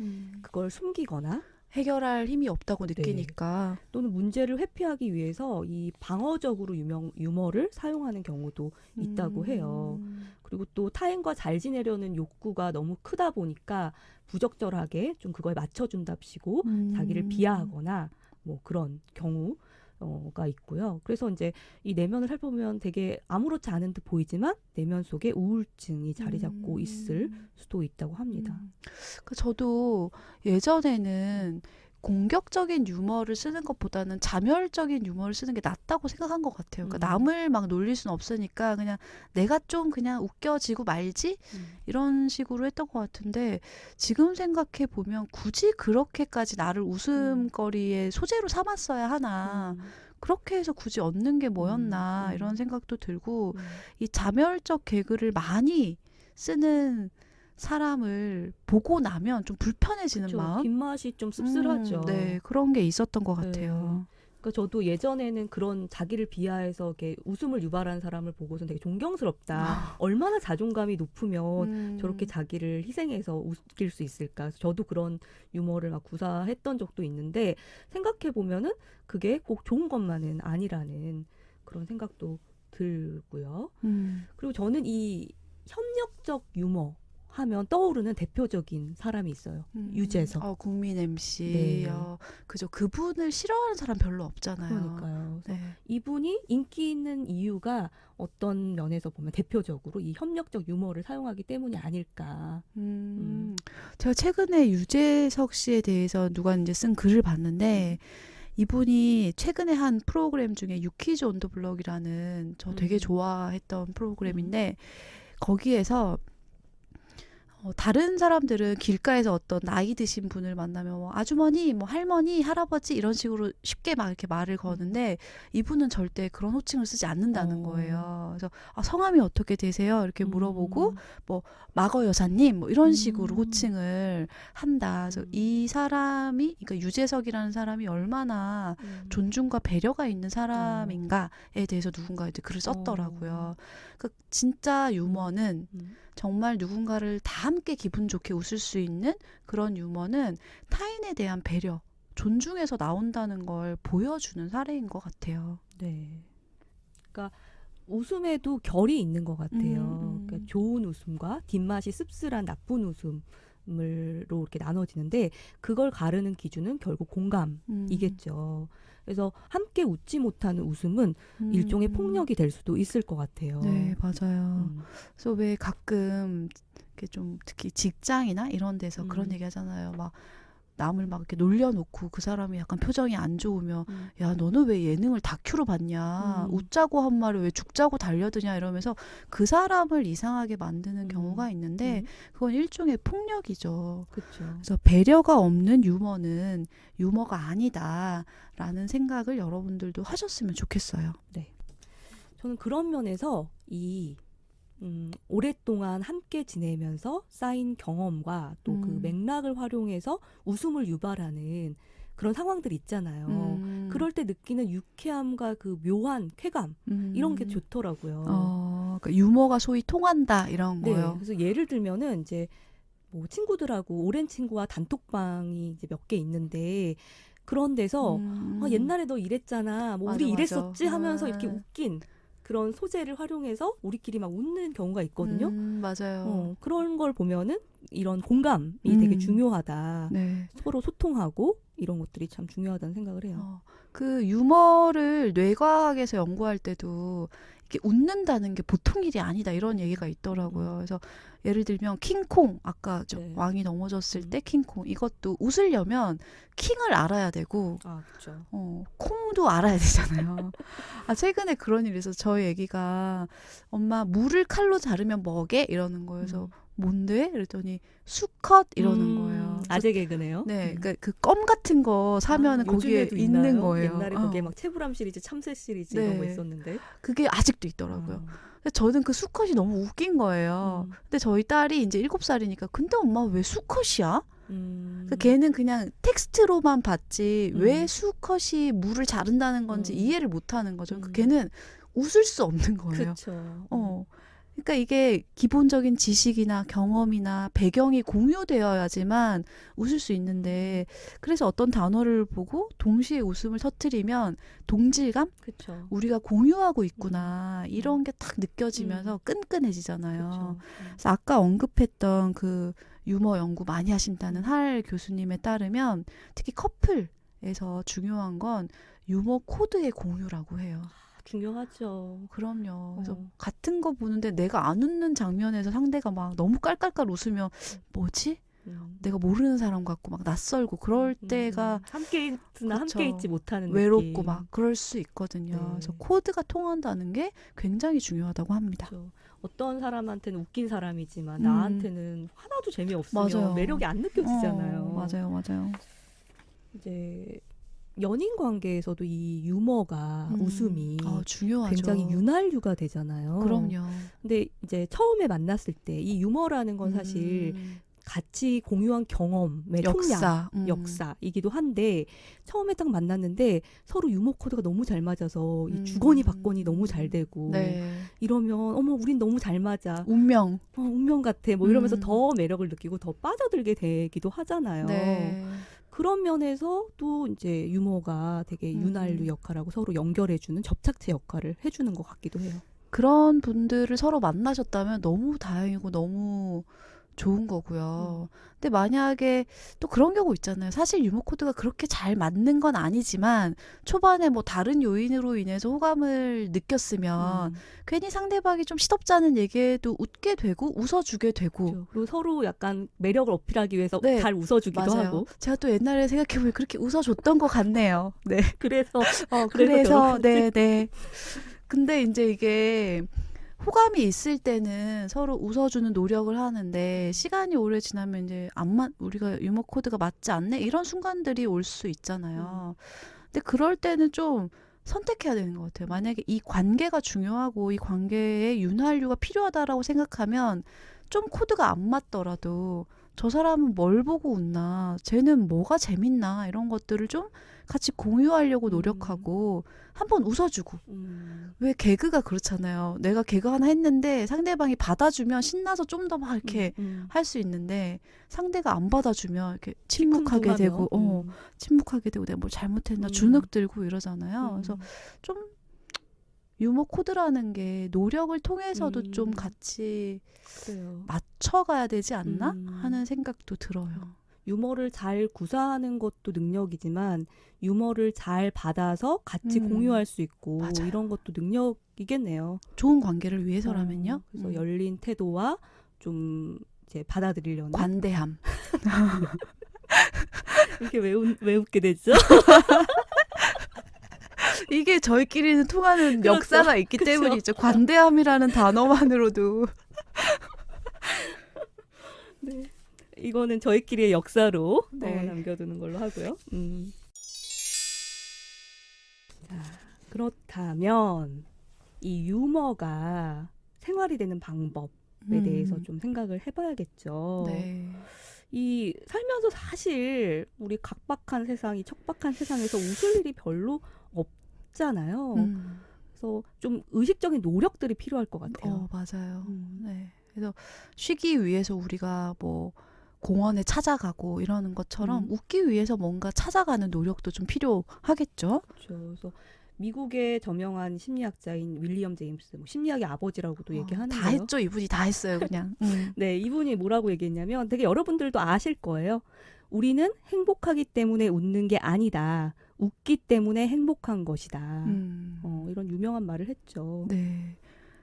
그걸 숨기거나 해결할 힘이 없다고 느끼니까 또는 문제를 회피하기 위해서 이 방어적으로 유머를 사용하는 경우도 있다고 해요. 그리고 또 타인과 잘 지내려는 욕구가 너무 크다 보니까 부적절하게 좀 그거에 맞춰준답시고 자기를 비하하거나 뭐 그런 경우가 있고요. 그래서 이제 이 내면을 살펴보면 되게 아무렇지 않은 듯 보이지만 내면 속에 우울증이 자리 잡고 있을 수도 있다고 합니다. 그러니까 저도 예전에는 공격적인 유머를 쓰는 것보다는 자멸적인 유머를 쓰는 게 낫다고 생각한 것 같아요. 그러니까 남을 막 놀릴 수는 없으니까 그냥 내가 좀 그냥 웃겨지고 말지 이런 식으로 했던 것 같은데 지금 생각해 보면 굳이 그렇게까지 나를 웃음거리의 소재로 삼았어야 하나 그렇게 해서 굳이 얻는 게 뭐였나 이런 생각도 들고 이 자멸적 개그를 많이 쓰는 사람을 보고 나면 좀 불편해지는 그렇죠. 마음? 뒷맛이 좀 씁쓸하죠. 네, 그런 게 있었던 것 네. 같아요. 그러니까 저도 예전에는 그런 자기를 비하해서 이렇게 웃음을 유발하는 사람을 보고서 되게 존경스럽다. 얼마나 자존감이 높으면 저렇게 자기를 희생해서 웃길 수 있을까. 그래서 저도 그런 유머를 막 구사했던 적도 있는데 생각해 보면은 그게 꼭 좋은 것만은 아니라는 그런 생각도 들고요. 그리고 저는 이 협력적 유머 하면 떠오르는 대표적인 사람이 있어요. 유재석. 국민 MC. 네. 그죠. 그분을 싫어하는 사람 별로 없잖아요. 그러니까요. 그래서 네. 이분이 인기 있는 이유가 어떤 면에서 보면 대표적으로 이 협력적 유머를 사용하기 때문이 아닐까. 제가 최근에 유재석 씨에 대해서 누가 이제 쓴 글을 봤는데 이분이 최근에 한 프로그램 중에 유퀴즈 온 더 블럭이라는 저 되게 좋아했던 프로그램인데 거기에서 다른 사람들은 길가에서 어떤 나이 드신 분을 만나면 뭐 아주머니, 뭐 할머니, 할아버지 이런 식으로 쉽게 막 이렇게 말을 거는데 이분은 절대 그런 호칭을 쓰지 않는다는 거예요. 그래서 성함이 어떻게 되세요? 이렇게 물어보고 뭐 마거 여사님 뭐 이런 식으로 호칭을 한다. 그래서 이 사람이 그러니까 유재석이라는 사람이 얼마나 존중과 배려가 있는 사람인가에 대해서 누군가 이제 글을 썼더라고요. 그러니까 진짜 유머는 정말 누군가를 다 함께 기분 좋게 웃을 수 있는 그런 유머는 타인에 대한 배려, 존중에서 나온다는 걸 보여주는 사례인 것 같아요. 네. 그러니까 웃음에도 결이 있는 것 같아요. 그러니까 좋은 웃음과 뒷맛이 씁쓸한 나쁜 웃음으로 이렇게 나눠지는데 그걸 가르는 기준은 결국 공감이겠죠. 그래서 함께 웃지 못하는 웃음은 일종의 폭력이 될 수도 있을 것 같아요. 네, 맞아요. 음. 그래서 왜 가끔 이렇게 좀 특히 직장이나 이런 데서 그런 얘기 하잖아요. 막 남을 막 이렇게 놀려놓고 그 사람이 약간 표정이 안 좋으면 야, 너는 왜 예능을 다큐로 봤냐? 웃자고 한 말을 왜 죽자고 달려드냐? 이러면서 그 사람을 이상하게 만드는 경우가 있는데 그건 일종의 폭력이죠. 그렇죠. 그래서 배려가 없는 유머는 유머가 아니다라는 생각을 여러분들도 하셨으면 좋겠어요. 저는 그런 면에서 이 오랫동안 함께 지내면서 쌓인 경험과 또 그 맥락을 활용해서 웃음을 유발하는 그런 상황들 있잖아요. 그럴 때 느끼는 유쾌함과 그 묘한 쾌감 이런 게 좋더라고요. 그러니까 유머가 소위 통한다 이런 네, 거요. 그래서 예를 들면은 이제 뭐 친구들하고 오랜 친구와 단톡방이 이제 몇 개 있는데 그런 데서 옛날에 너 이랬잖아, 뭐 맞아, 우리 맞아. 이랬었지 하면서 이렇게 웃긴 그런 소재를 활용해서 우리끼리 막 웃는 경우가 있거든요. 맞아요. 그런 걸 보면은 이런 공감이 되게 중요하다. 네. 서로 소통하고 이런 것들이 참 중요하다는 생각을 해요. 그 유머를 뇌과학에서 연구할 때도 이렇게 웃는다는 게 보통 일이 아니다 이런 얘기가 있더라고요. 그래서 예를 들면 킹콩 아까 저 네. 왕이 넘어졌을 때 킹콩 이것도 웃으려면 킹을 알아야 되고 그렇죠. 콩도 알아야 되잖아요. 최근에 그런 일이 있어서 저희 애기가 엄마 물을 칼로 자르면 뭐게? 이러는 거여서 뭔데? 그랬더니 수컷 이러는 거예요. 아재 개그네요. 네, 그러니까 그 껌 같은 거 사면은 거기에 요즘에도 있는 있나요? 거예요. 옛날에 거기에 막 채불암 시리즈, 참새 시리즈 이런 거 네. 있었는데. 그게 아직도 있더라고요. 근데 저는 그 수컷이 너무 웃긴 거예요. 근데 저희 딸이 이제 7살이니까 근데 엄마 왜 수컷이야? 그 걔는 그냥 텍스트로만 봤지 왜 수컷이 물을 자른다는 건지 이해를 못 하는 거죠. 그러니까 걔는 웃을 수 없는 거예요. 그렇죠. 그러니까 이게 기본적인 지식이나 경험이나 배경이 공유되어야지만 웃을 수 있는데 그래서 어떤 단어를 보고 동시에 웃음을 터뜨리면 동질감? 그렇죠. 우리가 공유하고 있구나 이런 게 딱 느껴지면서 끈끈해지잖아요. 그렇죠. 그래서 아까 언급했던 그 유머 연구 많이 하신다는 할 교수님에 따르면 특히 커플에서 중요한 건 유머 코드의 공유라고 해요. 중요하죠. 그럼요. 그래서 같은 거 보는데 내가 안 웃는 장면에서 상대가 막 너무 깔깔깔 웃으면 뭐지? 내가 모르는 사람 같고 막 낯설고 그럴 때가 함께 있으나 그쵸. 함께 있지 못하는 외롭고 느낌. 막 그럴 수 있거든요. 네. 그래서 코드가 통한다는 게 굉장히 중요하다고 합니다. 그렇죠. 어떤 사람한테는 웃긴 사람이지만 나한테는 하나도 재미없으면 맞아요. 매력이 안 느껴지잖아요. 맞아요. 이제 연인 관계에서도 이 유머가 웃음이 중요하죠. 굉장히 윤활유가 되잖아요. 그럼요. 근데 이제 처음에 만났을 때 이 유머라는 건 사실 같이 공유한 경험의 역사, 총량, 역사이기도 한데 처음에 딱 만났는데 서로 유머 코드가 너무 잘 맞아서 이 주거니 받거니 너무 잘 되고 네. 이러면 어머 우린 너무 잘 맞아. 운명. 운명 같아. 뭐 이러면서 더 매력을 느끼고 더 빠져들게 되기도 하잖아요. 네. 그런 면에서 또 이제 유머가 되게 윤활유 역할하고 서로 연결해주는 접착제 역할을 해주는 것 같기도 해요. 그런 분들을 서로 만나셨다면 너무 다행이고 너무 좋은 거고요. 근데 만약에 또 그런 경우 있잖아요. 사실 유머 코드가 그렇게 잘 맞는 건 아니지만 초반에 뭐 다른 요인으로 인해서 호감을 느꼈으면 괜히 상대방이 좀 시덥잖은 얘기에도 웃게 되고 웃어주게 되고 그렇죠. 그리고 서로 약간 매력을 어필하기 위해서 네, 잘 웃어주기도 맞아요. 하고. 제가 또 옛날에 생각해보면 그렇게 웃어줬던 것 같네요. 네. 그래서 그래서 네. 근데 이제 이게 호감이 있을 때는 서로 웃어주는 노력을 하는데 시간이 오래 지나면 이제 우리가 유머 코드가 맞지 않네 이런 순간들이 올 수 있잖아요. 근데 그럴 때는 좀 선택해야 되는 것 같아요. 만약에 이 관계가 중요하고 이 관계에 윤활유가 필요하다라고 생각하면 좀 코드가 안 맞더라도 저 사람은 뭘 보고 웃나, 쟤는 뭐가 재밌나, 이런 것들을 좀 같이 공유하려고 노력하고 한번 웃어주고. 왜 개그가 그렇잖아요. 내가 개그 하나 했는데 상대방이 받아주면 신나서 좀 더 막 이렇게 할 수 있는데, 상대가 안 받아주면 이렇게 침묵하게 되고, 침묵하게 되고, 내가 뭘 잘못했나 주눅 들고 이러잖아요. 그래서 좀 유머 코드라는 게 노력을 통해서도 좀 같이 그래요. 맞춰가야 되지 않나 하는 생각도 들어요. 유머를 잘 구사하는 것도 능력이지만 유머를 잘 받아서 같이 공유할 수 있고 맞아요. 이런 것도 능력이겠네요. 좋은 관계를 위해서라면요. 그래서 열린 태도와 좀 이제 받아들이려는 관대함. 이렇게 왜 웃게 되죠? 이게 저희끼리는 통하는 그렇죠. 역사가 있기 그쵸. 때문이죠. 관대함이라는 단어만으로도. 네. 이거는 저희끼리의 역사로 네. 남겨두는 걸로 하고요. 자, 그렇다면 이 유머가 생활이 되는 방법에 대해서 좀 생각을 해봐야겠죠. 네. 이 살면서 사실 우리 각박한 세상이 척박한 세상에서 웃을 일이 별로 없잖아요. 그래서 좀 의식적인 노력들이 필요할 것 같아요. 맞아요. 네. 그래서 쉬기 위해서 우리가 뭐 공원에 찾아가고 이러는 것처럼 웃기 위해서 뭔가 찾아가는 노력도 좀 필요하겠죠. 그렇죠. 그래서 미국의 저명한 심리학자인 윌리엄 제임스, 뭐 심리학의 아버지라고도 얘기하는데요. 다 했죠. 이분이 다 했어요. 그냥. 네, 이분이 뭐라고 얘기했냐면 되게 여러분들도 아실 거예요. 우리는 행복하기 때문에 웃는 게 아니다. 웃기 때문에 행복한 것이다. 이런 유명한 말을 했죠. 네.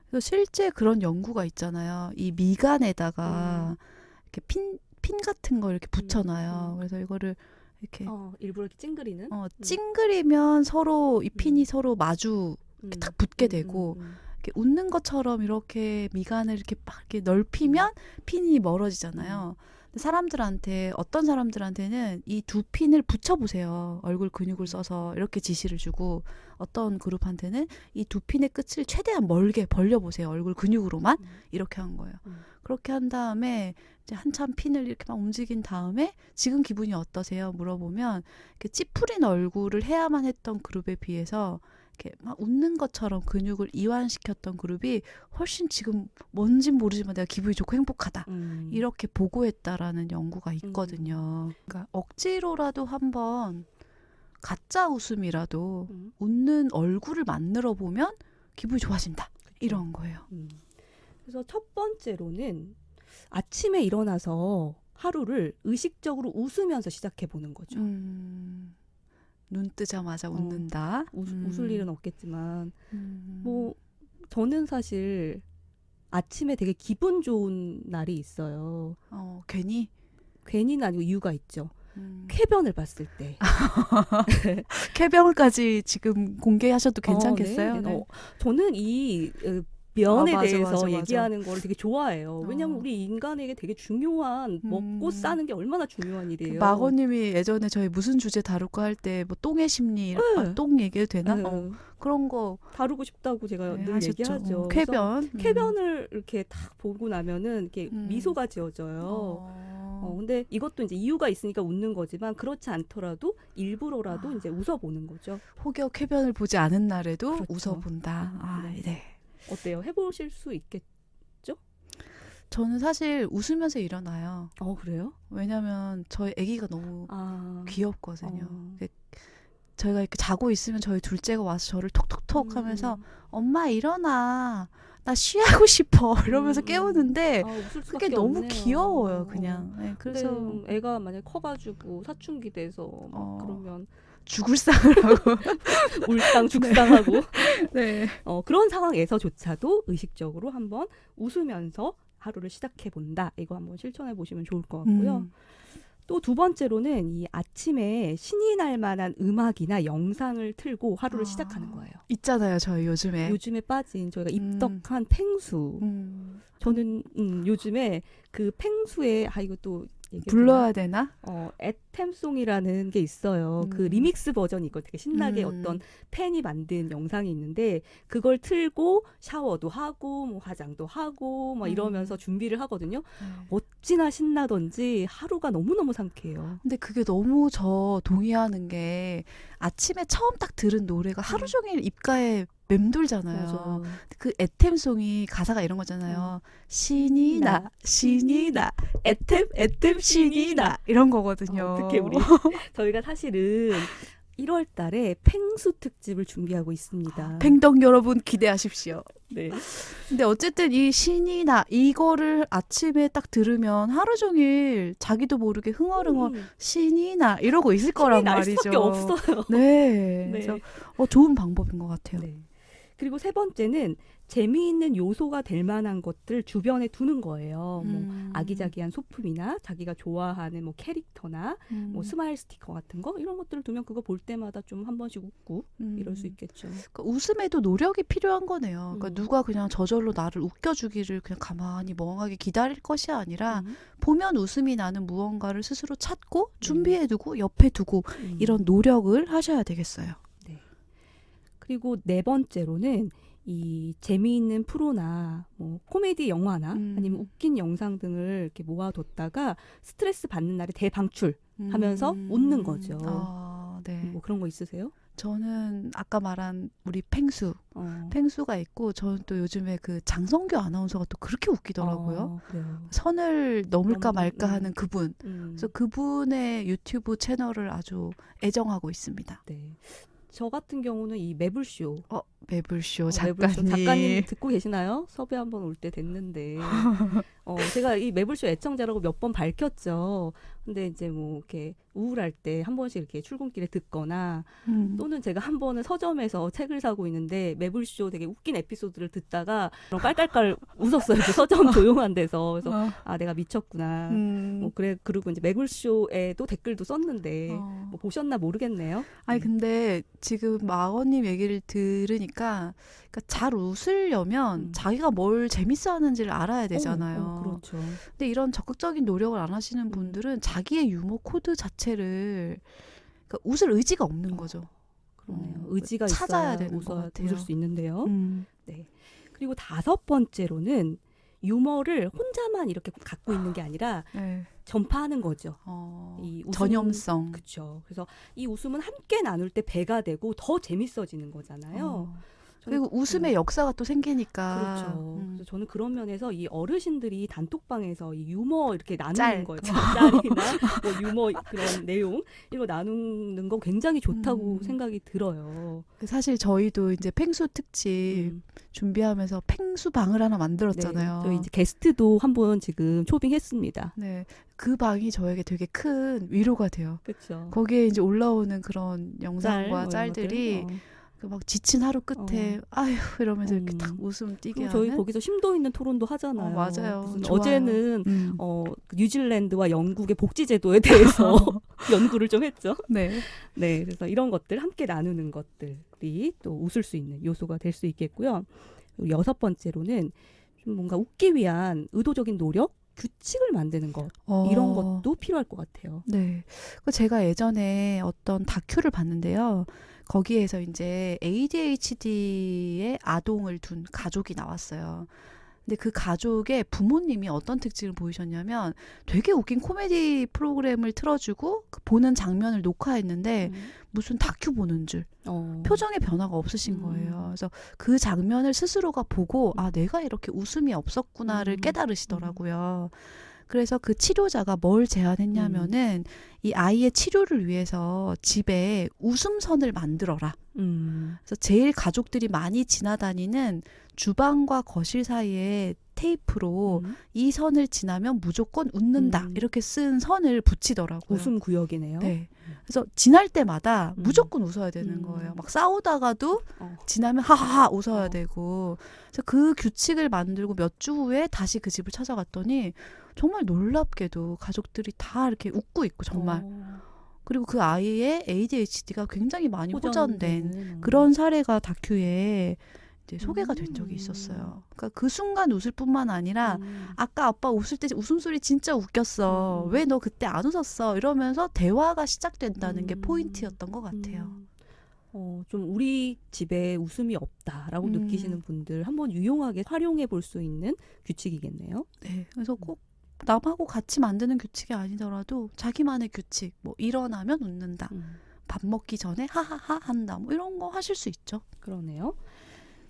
그래서 실제 그런 연구가 있잖아요. 이 미간에다가 이렇게 핀 같은 걸 이렇게 붙여놔요. 그래서 이거를 이렇게 일부러 이렇게 찡그리는? 찡그리면 서로 이 핀이 서로 마주 이렇게 탁 붙게 되고, 이렇게 웃는 것처럼 이렇게 미간을 이렇게 막 이렇게 넓히면 핀이 멀어지잖아요. 근데 사람들한테, 어떤 사람들한테는 이 두 핀을 붙여보세요. 얼굴 근육을 써서 이렇게 지시를 주고, 어떤 그룹한테는 이 두 핀의 끝을 최대한 멀게 벌려보세요. 얼굴 근육으로만. 이렇게 한 거예요. 그렇게 한 다음에 이제 한참 핀을 이렇게 막 움직인 다음에 지금 기분이 어떠세요? 물어보면 이렇게 찌푸린 얼굴을 해야만 했던 그룹에 비해서 이렇게 막 웃는 것처럼 근육을 이완시켰던 그룹이 훨씬 지금 뭔진 모르지만 내가 기분이 좋고 행복하다. 이렇게 보고했다라는 연구가 있거든요. 그러니까 억지로라도 한번 가짜 웃음이라도 웃는 얼굴을 만들어 보면 기분이 좋아진다. 이런 거예요. 그래서 첫 번째로는 아침에 일어나서 하루를 의식적으로 웃으면서 시작해 보는 거죠. 눈 뜨자마자 웃는다. 웃을 일은 없겠지만 뭐 저는 사실 아침에 되게 기분 좋은 날이 있어요. 괜히는 아니고 이유가 있죠. 쾌변을 봤을 때. 쾌변까지 지금 공개하셔도 괜찮겠어요? 네. 저는 이 면에 맞아, 대해서 맞아. 얘기하는 거를 되게 좋아해요. 왜냐면 우리 인간에게 되게 중요한 먹고 싸는 게 얼마나 중요한 일이에요. 마거님이 예전에 저희 무슨 주제 다룰까 할 때 뭐 똥의 심리, 똥 얘기해도 되나? 그런 거 다루고 싶다고 제가 늘 하셨죠. 얘기하죠. 쾌변. 쾌변을 이렇게 딱 보고 나면은 이렇게 미소가 지어져요. 근데 이것도 이제 이유가 있으니까 웃는 거지만 그렇지 않더라도 일부러라도 이제 웃어보는 거죠. 혹여 쾌변을 보지 않은 날에도 그렇죠. 웃어본다. 네. 어때요? 해보실 수 있겠죠? 저는 사실 웃으면서 일어나요. 그래요? 왜냐면 저희 아기가 너무 귀엽거든요. 저희가 이렇게 자고 있으면 저희 둘째가 와서 저를 톡톡톡 하면서 엄마 일어나. 나 쉬하고 싶어. 이러면서 깨우는데 그게 너무 없네요. 귀여워요. 그냥. 네, 그래서 애가 만약에 커가지고 사춘기 돼서 막 그러면 죽을 상을 하고 울상죽상하고 네. 그런 상황에서조차도 의식적으로 한번 웃으면서 하루를 시작해 본다. 이거 한번 실천해 보시면 좋을 것 같고요. 또 두 번째로는 이 아침에 신이 날 만한 음악이나 영상을 틀고 하루를 시작하는 거예요. 있잖아요, 저희 요즘에 빠진 저희가 입덕한 펭수. 저는 요즘에 그 펭수의 이것도 얘기해도 불러야 되나? 애템송이라는 게 있어요. 그 리믹스 버전이 있고 되게 신나게 음. 어떤 팬이 만든 영상이 있는데 그걸 틀고 샤워도 하고 뭐 화장도 하고 막 이러면서 준비를 하거든요. 네. 어찌나 신나던지 하루가 너무너무 상쾌해요. 근데 그게 너무 저 동의하는 게 아침에 처음 딱 들은 노래가 하루 종일 입가에 맴돌잖아요. 맞아요. 그 애템송이 가사가 이런 거잖아요. 신이 나, 신이 나, 애템 신이 나 이런 거거든요. 어떻게 우리 저희가 사실은 1월 달에 펭수 특집을 준비하고 있습니다. 팽덕 여러분 기대하십시오. 네. 근데 어쨌든 이 신이 나 이거를 아침에 딱 들으면 하루 종일 자기도 모르게 흥얼흥얼 신이 나 이러고 있을 거란 날 말이죠. 수밖에 없어요. 네. 네. 그래서 좋은 방법인 것 같아요. 네. 그리고 세 번째는 재미있는 요소가 될 만한 것들 주변에 두는 거예요. 뭐 아기자기한 소품이나 자기가 좋아하는 뭐 캐릭터나 뭐 스마일 스티커 같은 거 이런 것들을 두면 그거 볼 때마다 좀 한 번씩 웃고 이럴 수 있겠죠. 그러니까 웃음에도 노력이 필요한 거네요. 그러니까 누가 그냥 저절로 나를 웃겨주기를 그냥 가만히 멍하게 기다릴 것이 아니라 보면 웃음이 나는 무언가를 스스로 찾고 준비해두고 옆에 두고 이런 노력을 하셔야 되겠어요. 그리고 네 번째로는 이 재미있는 프로나 뭐 코미디 영화나 아니면 웃긴 영상 등을 이렇게 모아뒀다가 스트레스 받는 날에 대방출하면서 웃는 거죠. 네. 뭐 그런 거 있으세요? 저는 아까 말한 우리 펭수가 있고 저는 또 요즘에 그 장성규 아나운서가 또 그렇게 웃기더라고요. 그래요. 선을 넘을까 말까 하는 그분. 그래서 그래서 그분의 유튜브 채널을 아주 애정하고 있습니다. 네. 저 같은 경우는 이 매불쇼. 매불쇼 매불쇼 작가님 듣고 계시나요? 섭외 한번 올 때 됐는데. 제가 이 매불쇼 애청자라고 몇 번 밝혔죠. 근데 이제 뭐 이렇게 우울할 때 한 번씩 이렇게 출근길에 듣거나 또는 제가 한 번은 서점에서 책을 사고 있는데 매불쇼 되게 웃긴 에피소드를 듣다가 깔깔깔 웃었어요. 그 서점 조용한 데서. 그래서 내가 미쳤구나. 뭐 그리고 이제 매불쇼에도 댓글도 썼는데 뭐 보셨나 모르겠네요. 아니 근데 지금 마거님 얘기를 들으니까 그러니까 잘 웃으려면 자기가 뭘 재밌어 하는지를 알아야 되잖아요. 그렇죠. 근데 이런 적극적인 노력을 안 하시는 분들은 자기의 유머 코드 자체를 그러니까 웃을 의지가 없는 거죠. 그러네요. 의지가 찾아야 있어야 되는 것 같아요. 웃을 수 있는데요. 네. 그리고 다섯 번째로는 유머를 혼자만 이렇게 갖고 있는 게 아니라 네. 전파하는 거죠. 이 전염성. 그렇죠. 그래서 이 웃음은 함께 나눌 때 배가 되고 더 재밌어지는 거잖아요. 그리고 웃음의 역사가 또 생기니까. 그렇죠. 그래서 저는 그런 면에서 이 어르신들이 단톡방에서 이 유머 이렇게 나누는 짤. 거예요. 짤이나 뭐 유머 그런 내용 이거 나누는 거 굉장히 좋다고 생각이 들어요. 사실 저희도 이제 펭수 특집 준비하면서 펭수 방을 하나 만들었잖아요. 네, 저희 이제 게스트도 한번 지금 초빙했습니다. 네, 그 방이 저에게 되게 큰 위로가 돼요. 그렇죠. 거기에 이제 올라오는 그런 영상과 짤들이 막 지친 하루 끝에 아휴 이러면서 이렇게 딱 웃음 띄게 하는. 저희 거기서 심도 있는 토론도 하잖아요. 맞아요. 어제는 뉴질랜드와 영국의 복지 제도에 대해서 연구를 좀 했죠. 네. 네, 그래서 이런 것들 함께 나누는 것들이 또 웃을 수 있는 요소가 될 수 있겠고요. 그리고 여섯 번째로는 좀 뭔가 웃기 위한 의도적인 노력, 규칙을 만드는 것 이런 것도 필요할 것 같아요. 네, 제가 예전에 어떤 다큐를 봤는데요. 거기에서 이제 ADHD의 아동을 둔 가족이 나왔어요. 근데 그 가족의 부모님이 어떤 특징을 보이셨냐면 되게 웃긴 코미디 프로그램을 틀어주고 보는 장면을 녹화했는데 무슨 다큐 보는 줄 표정의 변화가 없으신 거예요. 그래서 그 장면을 스스로가 보고 내가 이렇게 웃음이 없었구나를 깨달으시더라고요. 그래서 그 치료자가 뭘 제안했냐면은 이 아이의 치료를 위해서 집에 웃음선을 만들어라. 그래서 제일 가족들이 많이 지나다니는 주방과 거실 사이에 테이프로 이 선을 지나면 무조건 웃는다. 이렇게 쓴 선을 붙이더라고요. 웃음 구역이네요. 네. 그래서 지날 때마다 무조건 웃어야 되는 거예요. 막 싸우다가도 지나면 하하하 웃어야 되고. 그래서 그 규칙을 만들고 몇 주 후에 다시 그 집을 찾아갔더니 정말 놀랍게도 가족들이 다 이렇게 웃고 있고 정말. 그리고 그 아이의 ADHD가 굉장히 많이 호전된 그런 사례가 다큐에 이제 소개가 된 적이 있었어요. 그러니까 그 순간 웃을 뿐만 아니라 아까 아빠 웃을 때 웃음소리 진짜 웃겼어. 왜 너 그때 안 웃었어? 이러면서 대화가 시작된다는 게 포인트였던 것 같아요. 좀 우리 집에 웃음이 없다라고 느끼시는 분들 한번 유용하게 활용해 볼 수 있는 규칙이겠네요. 네, 그래서 꼭 남하고 같이 만드는 규칙이 아니더라도 자기만의 규칙, 뭐 일어나면 웃는다, 밥 먹기 전에 하하하 한다, 뭐 이런 거 하실 수 있죠. 그러네요.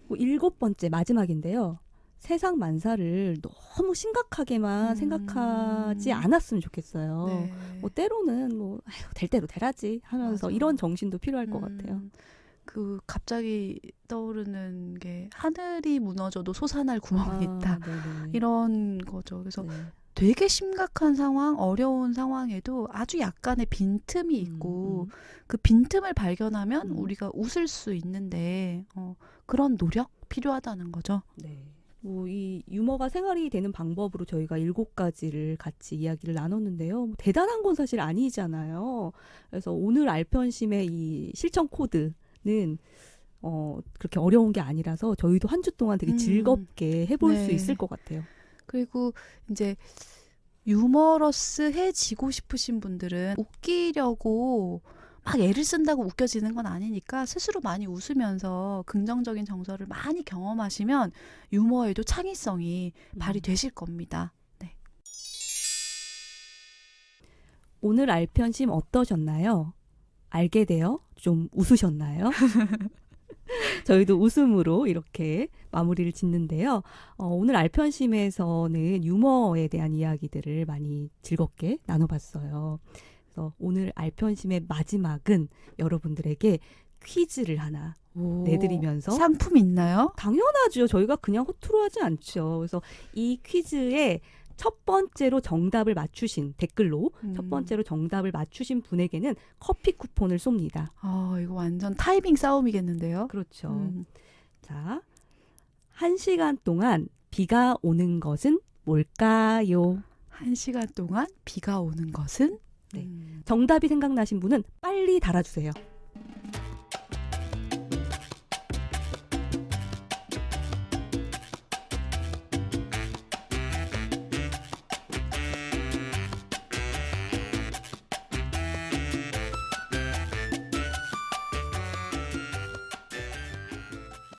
7번째 마지막인데요. 세상 만사를 너무 심각하게만 생각하지 않았으면 좋겠어요. 네. 뭐 때로는 뭐 아휴, 될 대로 되라지 하면서 맞아. 이런 정신도 필요할 것 같아요. 그 갑자기 떠오르는 게 하늘이 무너져도 솟아날 구멍이 있다. 네네. 이런 거죠. 그래서 네. 되게 심각한 상황, 어려운 상황에도 아주 약간의 빈틈이 있고 그 빈틈을 발견하면 우리가 웃을 수 있는데 그런 노력 필요하다는 거죠. 네. 뭐 이 유머가 생활이 되는 방법으로 저희가 7가지를 같이 이야기를 나눴는데요. 뭐 대단한 건 사실 아니잖아요. 그래서 오늘 알편심의 이 실천 코드는 그렇게 어려운 게 아니라서 저희도 한 주 동안 되게 즐겁게 해볼 수 네. 있을 것 같아요. 그리고 이제 유머러스해지고 싶으신 분들은 웃기려고 막 애를 쓴다고 웃겨지는 건 아니니까 스스로 많이 웃으면서 긍정적인 정서를 많이 경험하시면 유머에도 창의성이 발휘되실 겁니다. 네. 오늘 알편심 어떠셨나요? 알게 되어 좀 웃으셨나요? 저희도 웃음으로 이렇게 마무리를 짓는데요. 오늘 알편심에서는 유머에 대한 이야기들을 많이 즐겁게 나눠봤어요. 그래서 오늘 알편심의 마지막은 여러분들에게 퀴즈를 하나 내드리면서 상품 있나요? 당연하죠. 저희가 그냥 허투루 하지 않죠. 그래서 이 퀴즈에 첫 번째로 정답을 맞추신 댓글로 첫 번째로 정답을 맞추신 분에게는 커피 쿠폰을 쏩니다. 이거 완전 타이밍 싸움이겠는데요. 그렇죠. 자, 1시간 동안 비가 오는 것은 뭘까요? 1시간 동안 비가 오는 것은? 네. 정답이 생각나신 분은 빨리 달아주세요.